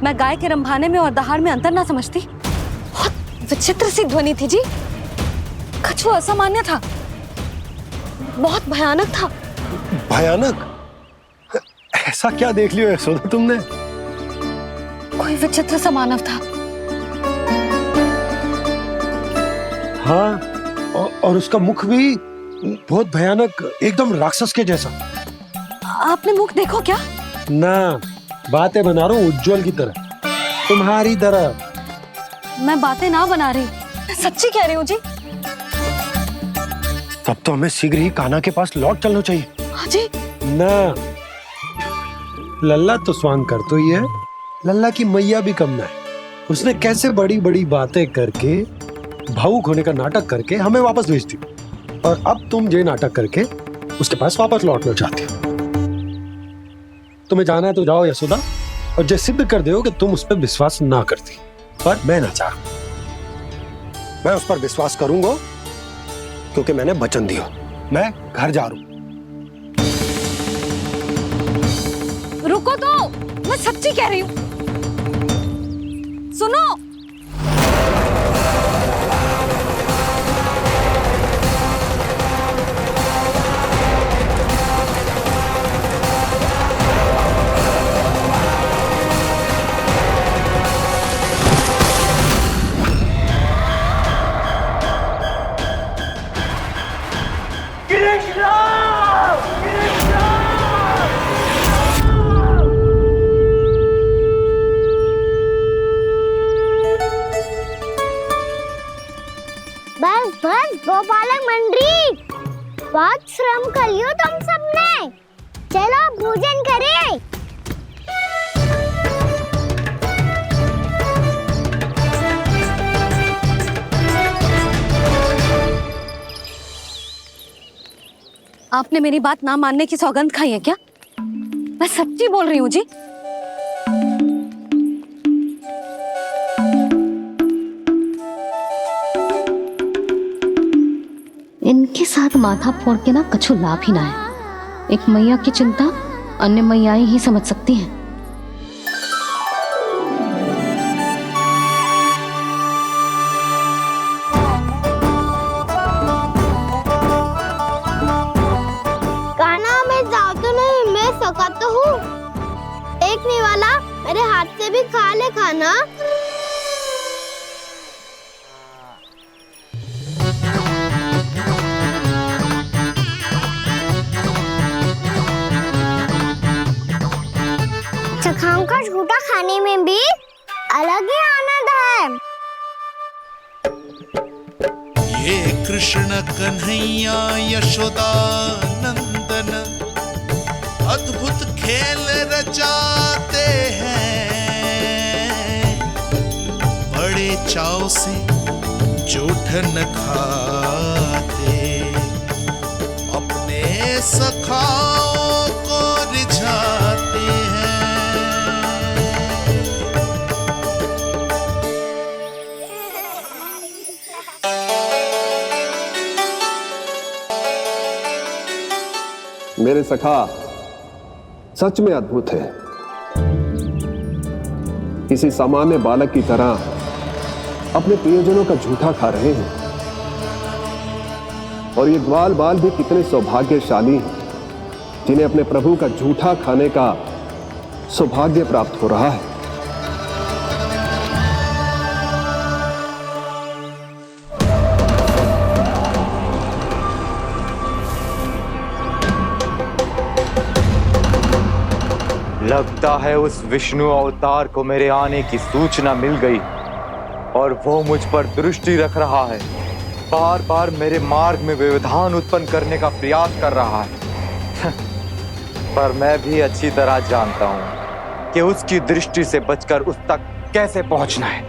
मैं गाय के रंभाने में और दहाड़ में अंतर ना समझती? बहुत विचित्र सी ध्वनि थी जी, कुछ वो असामान्य था, बहुत भयानक था। भयानक? ऐसा क्या देख लियो यशोदा तुमने? कोई विचित्र सा मानव था। हाँ, और उसका मुख भी बहुत भयानक, एकदम राक्षस के जैसा। आपने मुख देखो क्या? ना, बातें बना रहा हूँ उज्जवल की तरह, तुम्हारी तरह। मैं बातें ना बना रही, मैं सच्ची कह रही हूँ जी। तब तो हमें शीघ्र ही कान्हा के पास लौट चलना चाहिए। हाँ जी। ना, लल्ला तो स्वांग कर तो ही है, लल्ला की मैया भी कम ना है। उसने कैसे बड़ी बड़ी बातें करके, भावुक होने का नाटक करके हमें वापस भेज दी, और अब तुम ये नाटक करके उसके पास वापस लौटना चाहते हो। तुम्हें जाना है तो जाओ यशोदा, और जो सिद्ध कर दो कि तुम उस पर विश्वास ना करती, पर मैं ना चाह, मैं उस पर विश्वास करूंगा क्योंकि मैंने वचन दिया। मैं घर जा रहा हूं। रुको तो, मैं सच्ची कह रही हूँ, सुनो। बस बस गोपालक मंडली, बहुत श्रम कर लियो तुम सबने, चलो भोजन करें। आपने मेरी बात ना मानने की सौगंध खाई है क्या? मैं सच्ची बोल रही हूँ जी। इनके साथ माथा फोड़ के ना कछु लाभ ही ना है। एक मैया की चिंता अन्य मैयाएं ही समझ सकती हैं। कान्हा मैं जादू नहीं, मैं सका तो हूँ। देखने वाला मेरे हाथ से भी खा ले खाना। चखाओं का झूठा खाने में भी अलग ही आनंद है। ये कृष्ण कन्हैया यशोदा नंदन अद्भुत खेल रचाते हैं, बड़े चाव से जूठन खाते, अपने सखाओं को रिझाते हैं। मेरे सखा सच में अद्भुत है। किसी सामान्य बालक की तरह अपने प्रियजनों का झूठा खा रहे हैं, और ये ग्वाल बाल भी कितने सौभाग्यशाली हैं जिन्हें अपने प्रभु का झूठा खाने का सौभाग्य प्राप्त हो रहा है। लगता है उस विष्णु अवतार को मेरे आने की सूचना मिल गई और वो मुझ पर दृष्टि रख रहा है। बार बार मेरे मार्ग में व्यवधान उत्पन्न करने का प्रयास कर रहा है। पर मैं भी अच्छी तरह जानता हूं कि उसकी दृष्टि से बचकर उस तक कैसे पहुंचना है।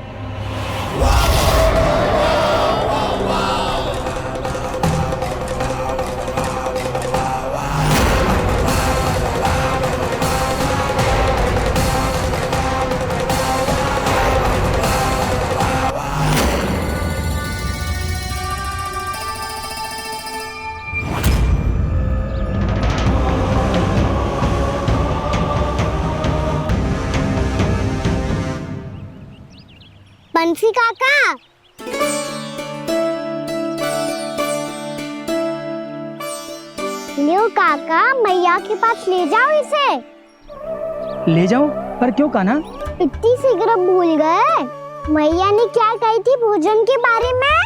कंसी काका, लियो काका, मैया के पास ले जाओ इसे। ले जाओ? पर क्यों कान्हा? इतनी शीघ्र भूल गए? मैया ने क्या कही थी भोजन के बारे में?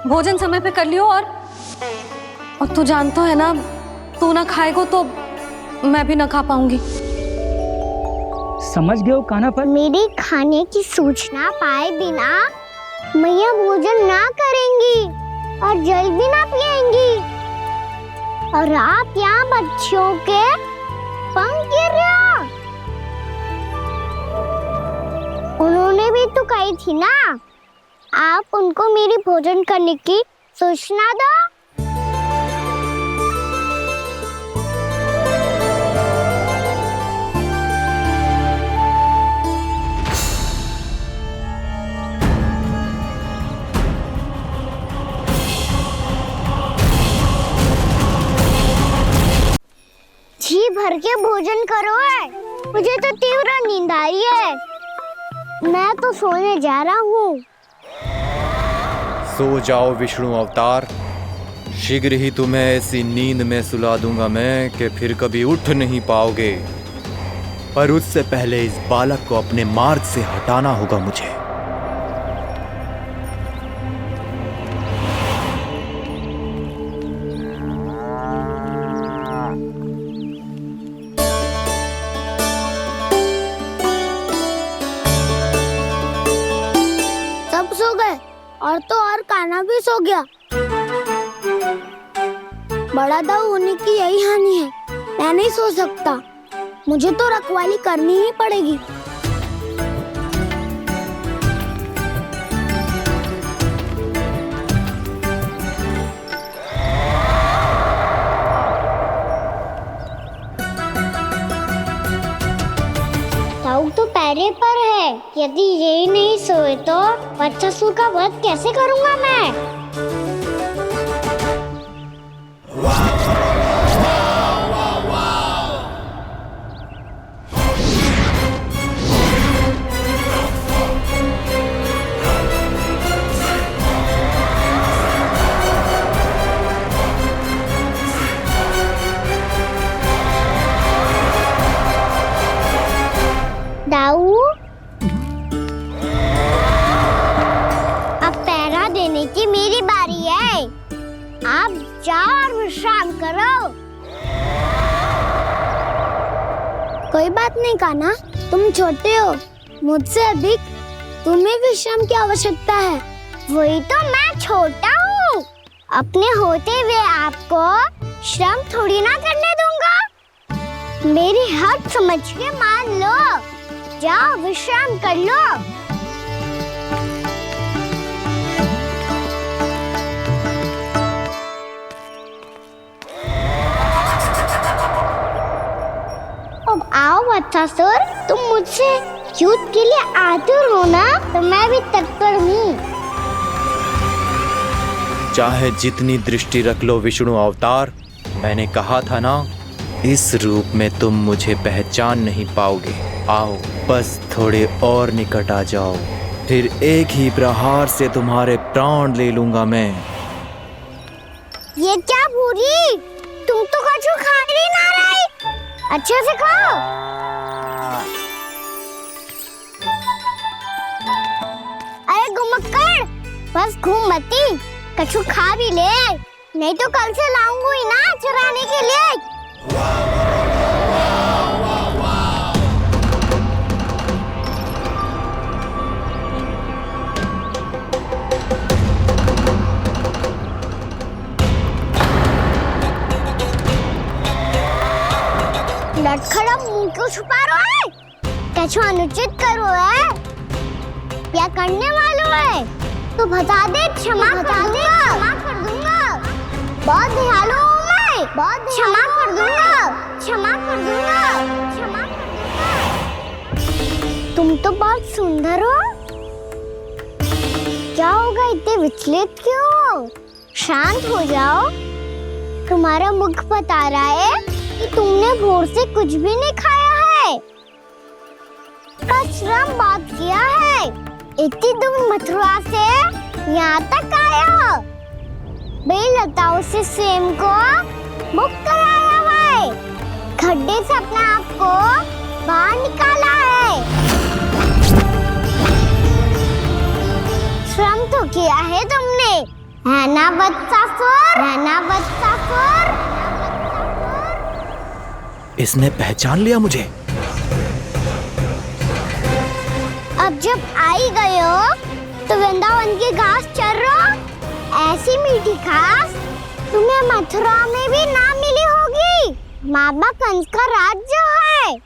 भोजन समय पे कर लियो। और तू जानता है ना, तू ना खाएगा तो मैं भी ना खा पाऊंगी। समझ गए हो कान्हा? पर मेरे खाने की सूचना पाए बिना मैया भोजन ना करेंगी और जल भी ना पिएंगी। और आप यहाँ बच्चों के पंख गिर रहे हो। उन्होंने भी तो कही थी ना, आप उनको मेरी भोजन करने की सूचना दो। जी भर के भोजन करो है, मुझे तो तीव्र नींद आ रही है। मैं तो सोने जा रहा हूँ। सो जाओ विष्णु अवतार, शीघ्र ही तुम्हें ऐसी नींद में सुला दूंगा मैं कि फिर कभी उठ नहीं पाओगे। पर उससे पहले इस बालक को अपने मार्ग से हटाना होगा मुझे। सब सो गए और तो और कान्हा भी सो गया। बड़ा दाऊ होने की यही हानि है। मैं नहीं सो सकता, मुझे तो रखवाली करनी ही पड़ेगी। दाऊ तो पैरे पर है। यदि यही नहीं सोए तो बच्चासुर का वध कैसे करूंगा मैं? दाऊ, अब पहरा देने की मेरी बारी है। आप जाओ और विश्राम करो। कोई बात नहीं कान्हा, तुम छोटे हो, मुझसे अधिक तुम्हें विश्राम की आवश्यकता है। वही तो मैं छोटा हूँ, अपने होते हुए आपको श्रम थोड़ी ना करने दूंगा। मेरी हद समझ के मान लो। जाओ विश्राम कर लो। अब आओ बच्चासुर, तुम मुझसे युद्ध के लिए आतुर हो ना, तो मैं भी तत्पर हूँ। चाहे जितनी दृष्टि रख लो विष्णु अवतार, मैंने कहा था ना, इस रूप में तुम मुझे पहचान नहीं पाओगे। आओ बस थोड़े और निकट आ जाओ, फिर एक ही प्रहार से तुम्हारे प्राण ले लूंगा मैं। ये क्या भूरी, तुम तो कछु खा ही ना रही। अच्छे से खाओ। अरे घुमक्कड़, बस घूम मती, कछु खा भी ले, नहीं तो कल से लाऊंगी ना चुराने के लिए। लटखड़ा मुंह क्यों छुपा रहा है? कछु अनुचित करो है या करने वालों है तो बता दे, क्षमा कर दूंगा। बहुत दयालु हूँ मैं, बहुत क्षमा कर दूंगा। तुम तो बहुत सुंदर हो। क्या होगा, इतने विचलित क्यों हो? शांत हो जाओ। तुम्हारा मुख बता रहा है कि तुमने भोर से कुछ भी नहीं खाया है, बस श्रम बहुत किया है। है? इतनी दूर मथुरा से यहाँ तक आए हो? बेलताओं से स्वयं को मुक्त कराया हुआ है, खड्डे से अपने आप को बाहर निकाला है। श्रम तो किया है तुमने, है ना वत्सासुर? है ना वत्सासुर? इसने पहचान लिया मुझे। अब जब आई गए हो तो वृंदावन की घास चर रहो। ऐसी मीठी घास तुम्हें मथुरा में भी ना मिली होगी। मामा कंस का राज्य है।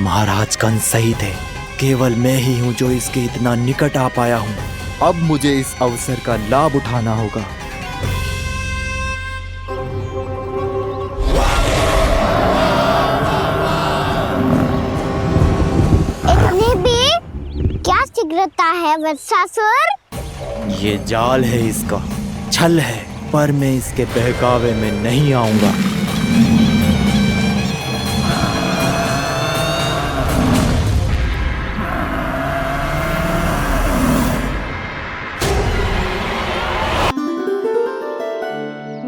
महाराज कंस सही थे, केवल मैं ही हूँ जो इसके इतना निकट आ पाया हूँ। अब मुझे इस अवसर का लाभ उठाना होगा। इतने भी क्या शीघ्रता है वत्सासुर? ये जाल है इसका, छल है, पर मैं इसके बहकावे में नहीं आऊंगा।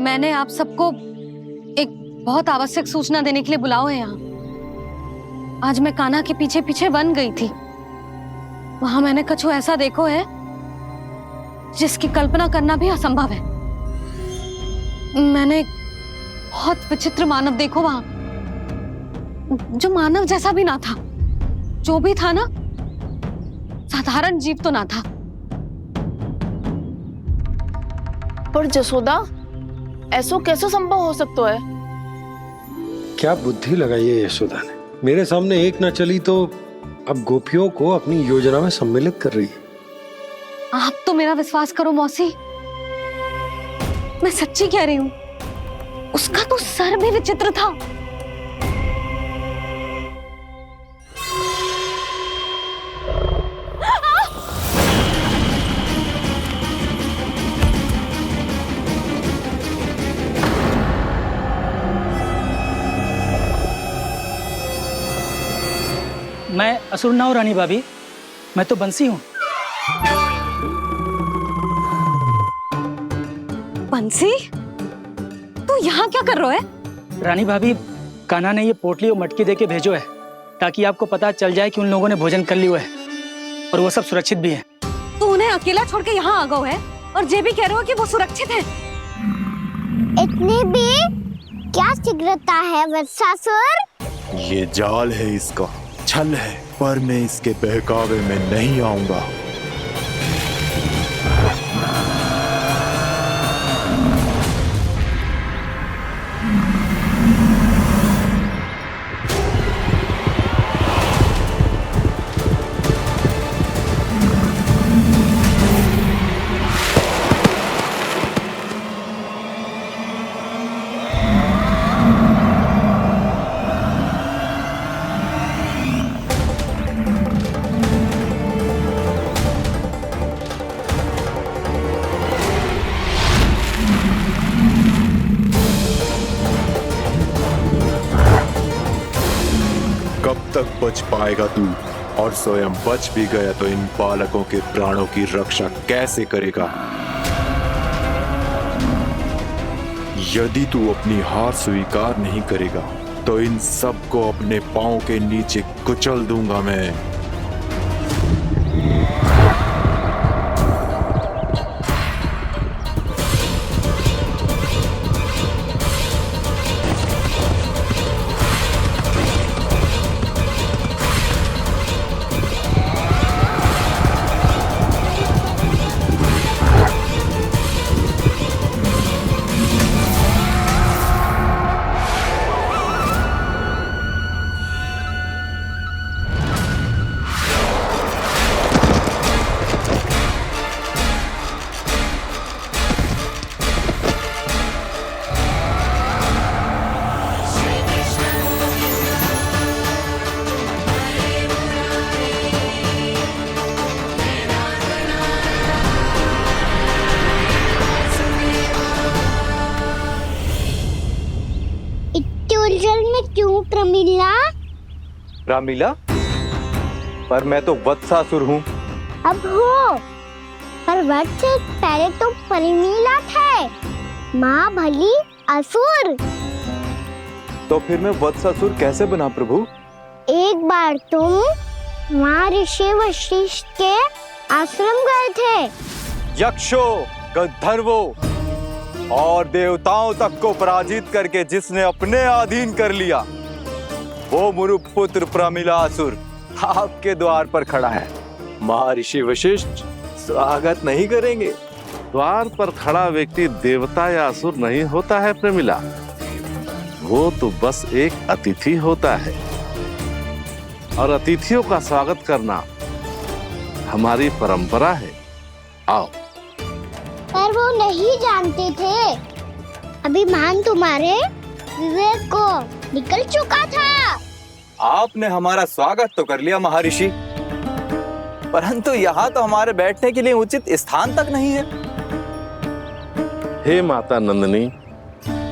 मैंने आप सबको एक बहुत आवश्यक सूचना देने के लिए बुलाओ है यहाँ। आज मैं कान्हा के पीछे पीछे वन गई थी। वहां मैंने कछु ऐसा देखो है जिसकी कल्पना करना भी असंभव है। मैंने एक बहुत विचित्र मानव देखो वहां, जो मानव जैसा भी ना था। जो भी था ना, साधारण जीव तो ना था। पर जसोदा, ऐसो कैसे संभव हो सकता है? क्या बुद्धि लगाई है यशोदा ने। मेरे सामने एक ना चली तो अब गोपियों को अपनी योजना में सम्मिलित कर रही है। आप तो मेरा विश्वास करो मौसी, मैं सच्ची कह रही हूं। उसका तो सर भी विचित्र था। मैं असुर ना हूं रानी भाभी, मैं तो बंसी हूँ। बंसी, तू यहाँ क्या कर रहा है? रानी भाभी, कान्हा ने ये पोटली और मटकी देके भेजो है ताकि आपको पता चल जाए कि उन लोगों ने भोजन कर लिया है और वो सब सुरक्षित भी है। तू उन्हें अकेला छोड़ के यहाँ आ गया है और ये भी कह रहे हो कि वो सुरक्षित है। इतने भी क्या शीघ्रता है वत्सासुर? ये जाल है इसका, छल है, पर मैं इसके बहकावे में नहीं आऊंगा। तक बच पाएगा तू, और स्वयं बच भी गया तो इन बालकों के प्राणों की रक्षा कैसे करेगा? यदि तू अपनी हार स्वीकार नहीं करेगा तो इन सबको अपने पांव के नीचे कुचल दूंगा मैं। उलझन में क्यों प्रमिला? रामलीला, पर मैं तो वत्सासुर हूँ। अब हो, पर वक्त से पहले तो परिमीला थे, महाबली असुर। तो फिर मैं वत्सासुर कैसे बना प्रभु? एक बार तुम महर्षि वशिष्ठ के आश्रम गए थे। यक्षो, गंधर्वों और देवताओं तक को पराजित करके जिसने अपने अधीन कर लिया, वो मुरुपुत्र प्रमिलासुर आपके द्वार पर खड़ा है। महर्षि वशिष्ठ स्वागत नहीं करेंगे? द्वार पर खड़ा व्यक्ति देवता या असुर नहीं होता है प्रमिला, वो तो बस एक अतिथि होता है, और अतिथियों का स्वागत करना हमारी परंपरा है। आओ। पर वो नहीं जानते थे, अभिमान तुम्हारे विवेक को निकल चुका था। आपने हमारा स्वागत तो कर लिया महर्षि, परंतु यहाँ तो हमारे बैठने के लिए उचित स्थान तक नहीं है। हे माता नंदिनी,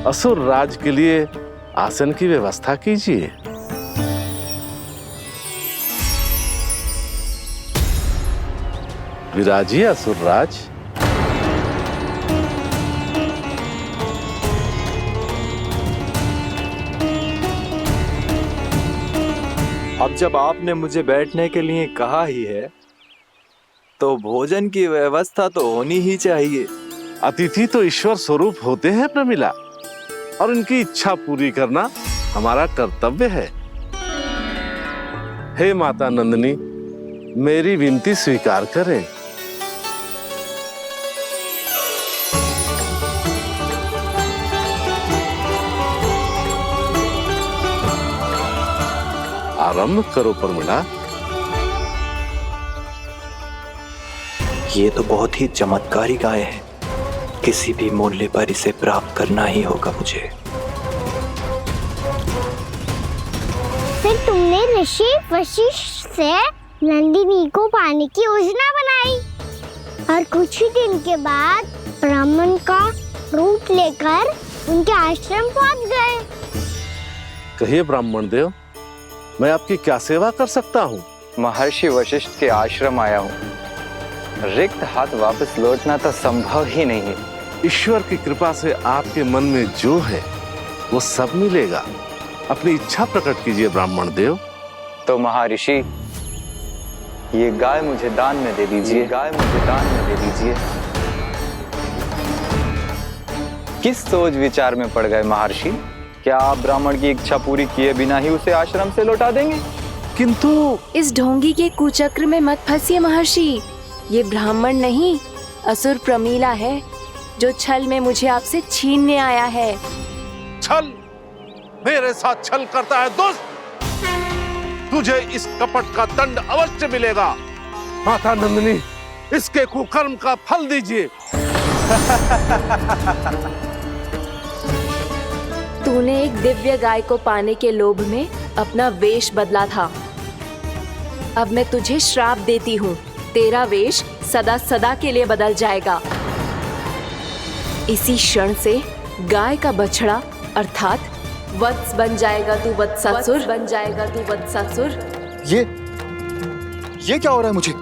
असुर राज के लिए आसन की व्यवस्था कीजिए। विराजिए असुर राज। अब जब आपने मुझे बैठने के लिए कहा ही है, तो भोजन की व्यवस्था तो होनी ही चाहिए। अतिथि तो ईश्वर स्वरूप होते हैं प्रमिला, और उनकी इच्छा पूरी करना हमारा कर्तव्य है। हे माता नंदिनी, मेरी विनती स्वीकार करें। आरंभ करो प्रमिला। ये तो बहुत ही चमत्कारी गाय है, किसी भी मूल्य पर इसे प्राप्त करना ही होगा मुझे। फिर तुमने ऋषि वशिष्ठ से नंदिनी को पाने की योजना बनाई, और कुछ ही दिन के बाद ब्राह्मण का रूप लेकर उनके आश्रम पहुंच गए। कहिए ब्राह्मण देव, मैं आपकी क्या सेवा कर सकता हूँ? महर्षि वशिष्ठ के आश्रम आया हूँ। रिक्त हाथ वापस लौटना तो संभव ही नहीं है। ईश्वर की कृपा से आपके मन में जो है वो सब मिलेगा। अपनी इच्छा प्रकट कीजिए ब्राह्मण देव। तो महर्षि, ये गाय मुझे दान में दे दीजिए। गाय मुझे दान में दे दीजिए। किस सोच विचार में पड़ गए महर्षि? क्या आप ब्राह्मण की इच्छा पूरी किए बिना ही उसे आश्रम से लौटा देंगे? किंतु इस ढोंगी के कुचक्र में मत फंसिए महर्षि। ये ब्राह्मण नहीं, असुर प्रमीला है, जो छल में मुझे आपसे छीनने आया है। छल? मेरे साथ छल करता है दुष्ट? तुझे इस कपट का दंड अवश्य मिलेगा। माता नंदिनी, इसके कुकर्म का फल दीजिए। तूने एक दिव्य गाय को पाने के लोभ में अपना वेश बदला था। अब मैं तुझे श्राप देती हूँ, तेरा वेश सदा सदा के लिए बदल जाएगा। इसी क्षण से गाय का बछड़ा अर्थात वत्स बन जाएगा तू वत्सासुर। बन जाएगा तू वत्सासुर। ये क्या हो रहा है मुझे?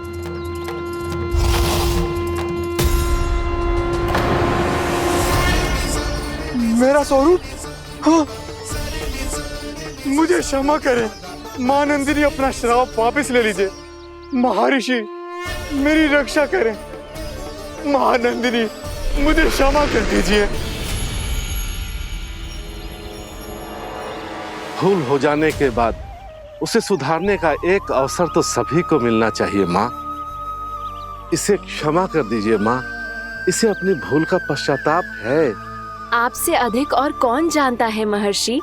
मेरा स्वरूप? हाँ। मुझे क्षमा करें मां नंदिनी, अपना श्राप वापस ले लीजिए। महर्षि, मेरी रक्षा करें। मां नंदिनी, मुझे क्षमा कर दीजिए। भूल हो जाने के बाद उसे सुधारने का एक अवसर तो सभी को मिलना चाहिए माँ। इसे क्षमा कर दीजिए माँ, इसे अपनी भूल का पश्चाताप है। आपसे अधिक और कौन जानता है महर्षि,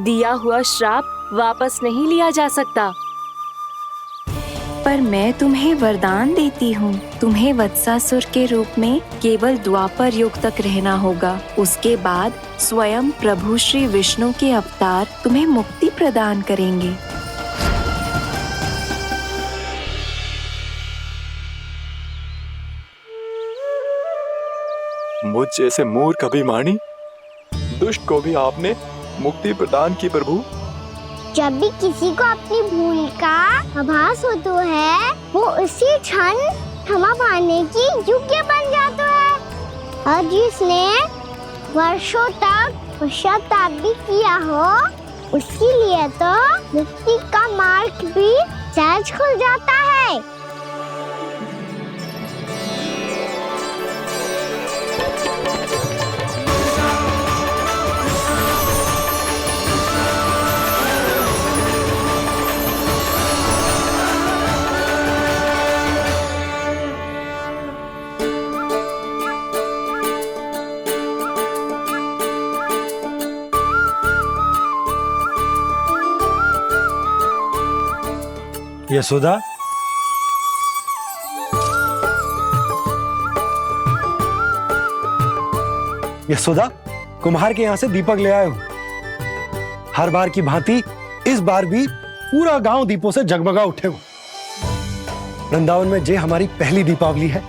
दिया हुआ श्राप वापस नहीं लिया जा सकता। पर मैं तुम्हें वरदान देती हूँ, तुम्हें वत्सासुर के रूप में केवल द्वापर युग तक रहना होगा। उसके बाद स्वयं प्रभु श्री विष्णु के अवतार तुम्हें मुक्ति प्रदान करेंगे। मुझ जैसे मूर्ख अभिमानी दुष्ट को भी आपने मुक्ति प्रदान की प्रभु। जब भी किसी को अपनी भूल का आभास होता है वो उसी क्षण क्षमा पाने की योग्य बन जाता है। और जिसने वर्षों तक पश्चाताप भी किया हो उसके लिए तो मुक्ति का मार्ग भी सहज खुल जाता है। यशोदा, यशोदा, कुम्हार के यहाँ से दीपक ले आए हूं। हर बार की भांति इस बार भी पूरा गांव दीपों से जगमगा उठे हो। वृंदावन में जे हमारी पहली दीपावली है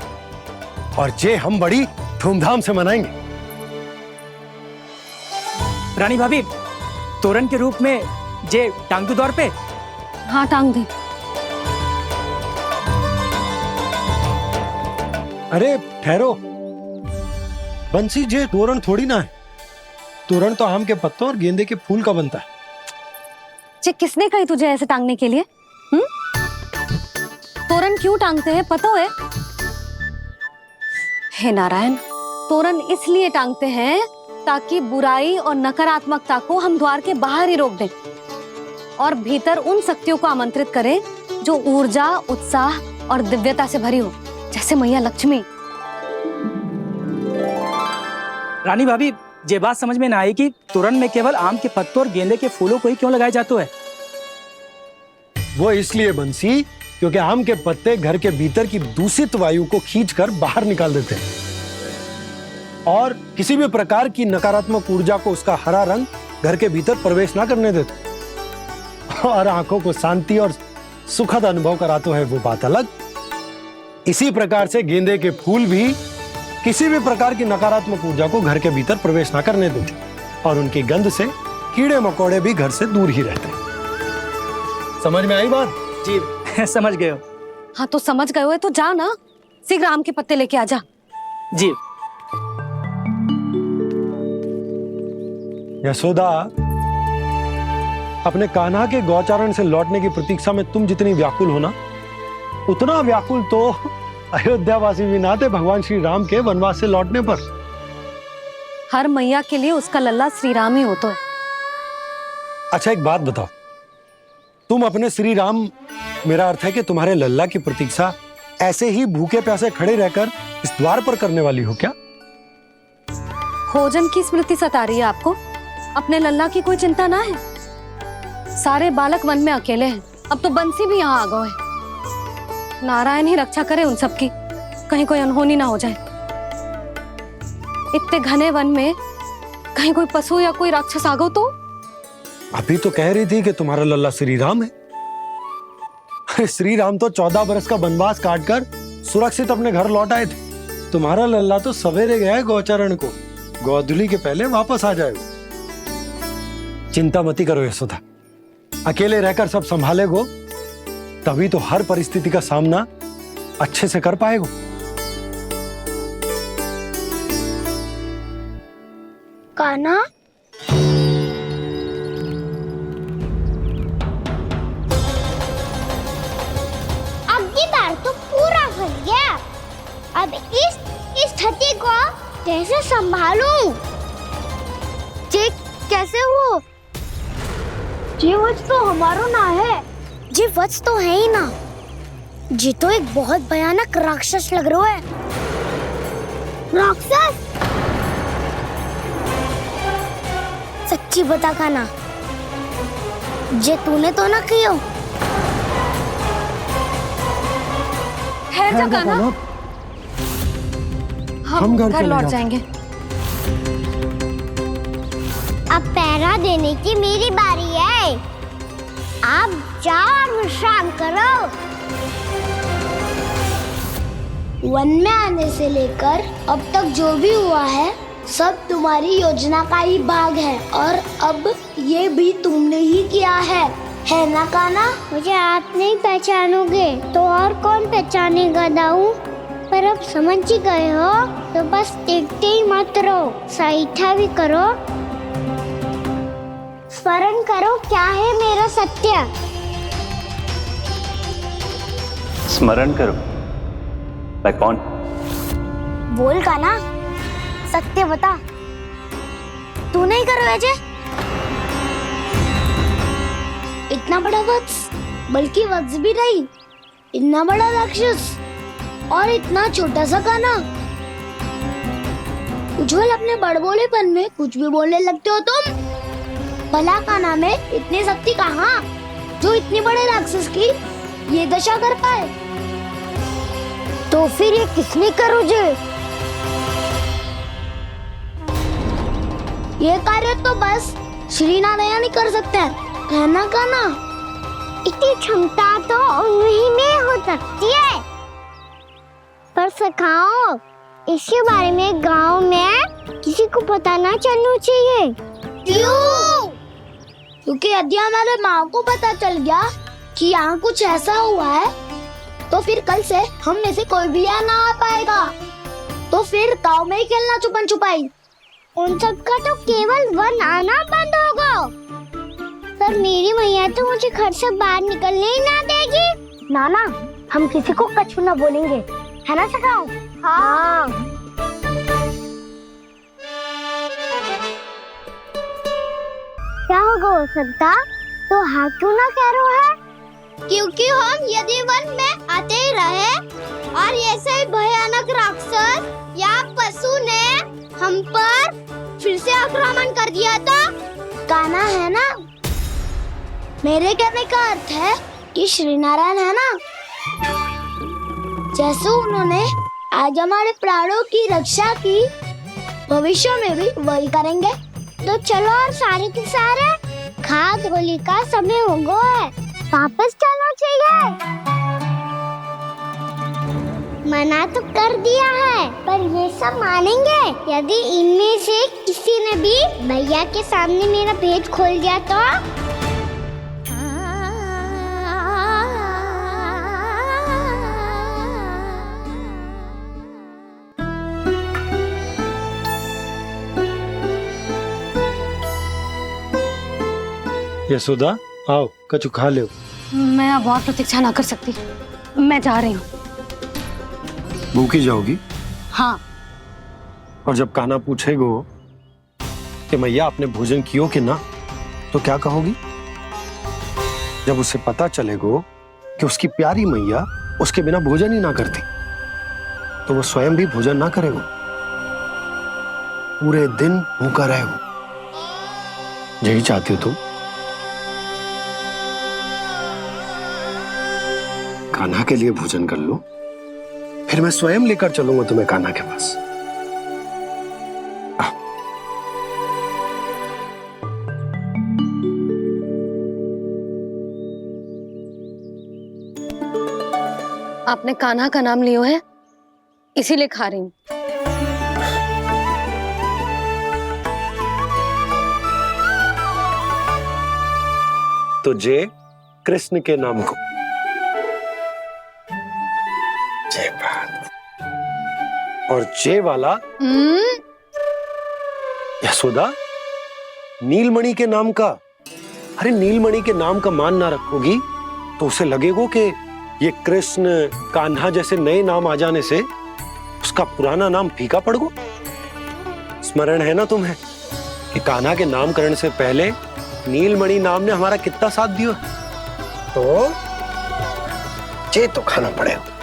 और जे हम बड़ी धूमधाम से मनाएंगे। रानी भाभी, तोरण के रूप में जे टांग दो द्वार पे। हाँ, टांग दे। अरे ठहरो, बंसी, जे तोरण थोड़ी ना है। तोरण तो आम के पत्तों और गेंदे के फूल का बनता है। जे किसने कही तुझे ऐसे टांगने के लिए? तोरण क्यों टांगते हैं पता है? हे नारायण, तोरण इसलिए टांगते हैं ताकि बुराई और नकारात्मकता को हम द्वार के बाहर ही रोक दें और भीतर उन शक्तियों को आमंत्रित करें जो ऊर्जा, उत्साह और दिव्यता से भरी हो, जैसे मैया लक्ष्मी। रानी भाभी, ये बात समझ में ना आई कि तोरण में केवल आम के पत्तों और गेंदे के फूलों को ही क्यों लगाया जाता है? वो इसलिए बंसी, क्योंकि आम के पत्ते घर के भीतर की दूषित वायु को खींचकर बाहर निकाल देते हैं और किसी भी प्रकार की नकारात्मक ऊर्जा को उसका हरा रंग घर के भीतर प्रवेश ना करने देते और आंखों को शांति और सुखद अनुभव कराते है, वो बात अलग। इसी प्रकार से गेंदे के फूल भी किसी भी प्रकार की नकारात्मक ऊर्जा को घर के भीतर प्रवेश ना करने देते और उनकी गंध से कीड़े मकोड़े भी घर से दूर ही रहते हैं। समझ में आई बात? जी समझ गए हो। हाँ तो समझ गए हो तो जा ना, शीघ्र आम के पत्ते लेके आ जा। जी। यशोदा, अपने कान्हा के गौचारण से लौटने की प्रतीक्षा में तुम जितनी व्याकुल हो ना, उतना व्याकुल तो अयोध्यावासी भी ना थे भगवान श्री राम के वनवास से लौटने पर। हर मैया के लिए उसका लल्ला श्री राम ही होता है। अच्छा एक बात बताओ, तुम अपने श्री राम, मेरा अर्थ है कि तुम्हारे लल्ला की प्रतीक्षा ऐसे ही भूखे प्यासे खड़े रहकर इस द्वार पर करने वाली हो क्या? भोजन की स्मृति सता रही है आपको? अपने लल्ला की कोई चिंता ना है। सारे बालक वन में अकेले हैं, अब तो बंसी भी यहाँ आ गए हैं। नारायण ही रक्षा करे उन सबकी, कहीं कोई अनहोनी ना हो जाए। इतने घने वन में कहीं कोई पशु या कोई राक्षस आ गो तो? अभी तो कह रही थी कि तुम्हारा लल्ला श्री राम है। अरे श्री राम तो 14 बरस का वनवास काटकर सुरक्षित अपने घर लौट आए थे। तुम्हारा लल्ला तो सवेरे गया है गौचरण को, गोधूली के पहले वापस आ जाएगा। चिंता मती करो यशोदा, अकेले रहकर सब संभालेगो तभी तो हर परिस्थिति का सामना अच्छे से कर पाएगो। कान्हा, अब की बार तो पूरा फंस गया। अब इस स्थिति को कैसे संभालूं? जी कैसे हो? जी वच तो हमारो ना है। जी वच तो है ही ना। जी तो एक बहुत भयानक राक्षस लग रहा है। राक्षस? सच्ची बता कान्हा, जे तूने तो ना कियो? है जा कान्हा, हम घर लौट जाएंगे। अब पहरा देने की मेरी बारी है। आप जाओ और विश्राम करो। वन में आने से लेकर अब तक जो भी हुआ है सब तुम्हारी योजना का ही भाग है और अब ये भी तुमने ही किया है ना कान्हा? मुझे आप नहीं पहचानोगे तो और कौन पहचानेगा दाऊ? पर अब समझ ही गए हो तो बस देखते ही मत रहो, सईठा भी करो, स्मरण करो क्या है मेरा सत्य। स्मरण करो? मैं कौन? बोल कान्हा, सत्य बता। तू नहीं करो अजय? इतना बड़ा वत्स, बल्कि वत्स भी नहीं, इतना बड़ा राक्षस और इतना छोटा सा कान्हा। उज्जवल अपने बड़बोलेपन में कुछ भी बोलने लगते हो तुम। भला कान्हा में इतनी शक्ति कहाँ जो इतने बड़े राक्षस की ये दशा कर पाए? तो फिर ये किसने करो जे? ये कार्य तो बस श्री नारायण ही कर सकते हैं, है ना कान्हा? इतनी क्षमता तो उन्हीं में हो सकती है, पर सखाओ इसके बारे में गांव में किसी को पता ना चलना चाहिए। क्यों? क्योंकि यदि हमारे माँ को पता चल गया कि यहाँ कुछ ऐसा हुआ है तो फिर कल से हम में से कोई भी यहाँ ना आ पाएगा। तो फिर गांव में ही खेलना छुपन छुपाई। उन सब का तो केवल वन आना बंद होगा। पर मेरी मैया तो मुझे घर से बाहर निकलने ही ना देगी। नाना, हम किसी को कछु ना बोलेंगे, है ना सखाओ? हाँ। क्या होगा हो सकता? तो हाँ क्यों ना कह रहा है? क्योंकि हम यदि वन में आते ही रहे और ऐसे भयानक राक्षस या पशु ने हम पर फिर से आक्रमण कर दिया तो कान्हा, है ना? मेरे कहने का अर्थ है कि श्री नारायण है ना, जैसे उन्होंने आज हमारे प्राणों की रक्षा की, भविष्य में भी वही करेंगे। तो चलो और सारे के सारे खाद होली का समय हो गया है, वापस चलना चाहिए। मना तो कर दिया है, पर ये सब मानेंगे यदि इनमें से किसी ने भी भैया के सामने मेरा भेद खोल दिया तो? यशोदा, आओ कछु खा लो। मैं अब और प्रतीक्षा ना कर सकती, मैं जा रही हूँ। भूखी जाओगी? हाँ। और जब कान्हा पूछेगो कि मैया आपने भोजन कियो कि ना, तो क्या कहोगी? जब उसे पता चलेगो कि उसकी प्यारी मैया उसके बिना भोजन ही ना करती, तो वो स्वयं भी भोजन ना करेगो, पूरे दिन भूखा रहेगो। यही चाहती हो तुम? कान्हा के लिए भोजन कर लो, फिर मैं स्वयं लेकर चलूंगा तुम्हें कान्हा के पास। आपने कान्हा का नाम लियो है, इसीलिए खा रही हूँ। तो जय कृष्ण के नाम को। जय बात। और जय वाला यशोदा, नीलमणि के नाम का। अरे नीलमणि के नाम का मान ना रखोगी तो उसे लगेगा कि ये कृष्ण कान्हा जैसे नए नाम आ जाने से उसका पुराना नाम फीका पड़ गो। स्मरण है ना तुम्हें कि कान्हा के नामकरण से पहले नीलमणि नाम ने हमारा कितना साथ दिया? तो जे तो खाना पड़ेगा।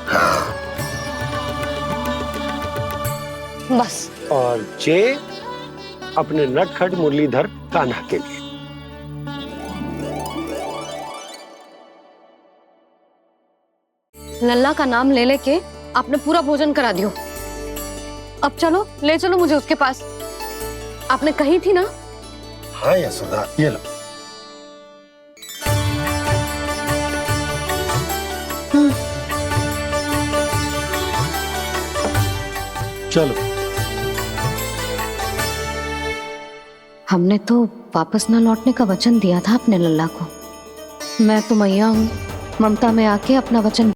हाँ। बस। और जे अपने नटखट मुरलीधर कान्हा के लिए। लल्ला का नाम ले लेके आपने पूरा भोजन करा दियो। अब चलो, ले चलो मुझे उसके पास। आपने कही थी ना? हाँ यशोदा, ये लो। चलो। हमने तो वापस ना लौटने का वचन दिया था अपने लल्ला को। मैं तो मैया हूँ, ममता में आके अपना वचन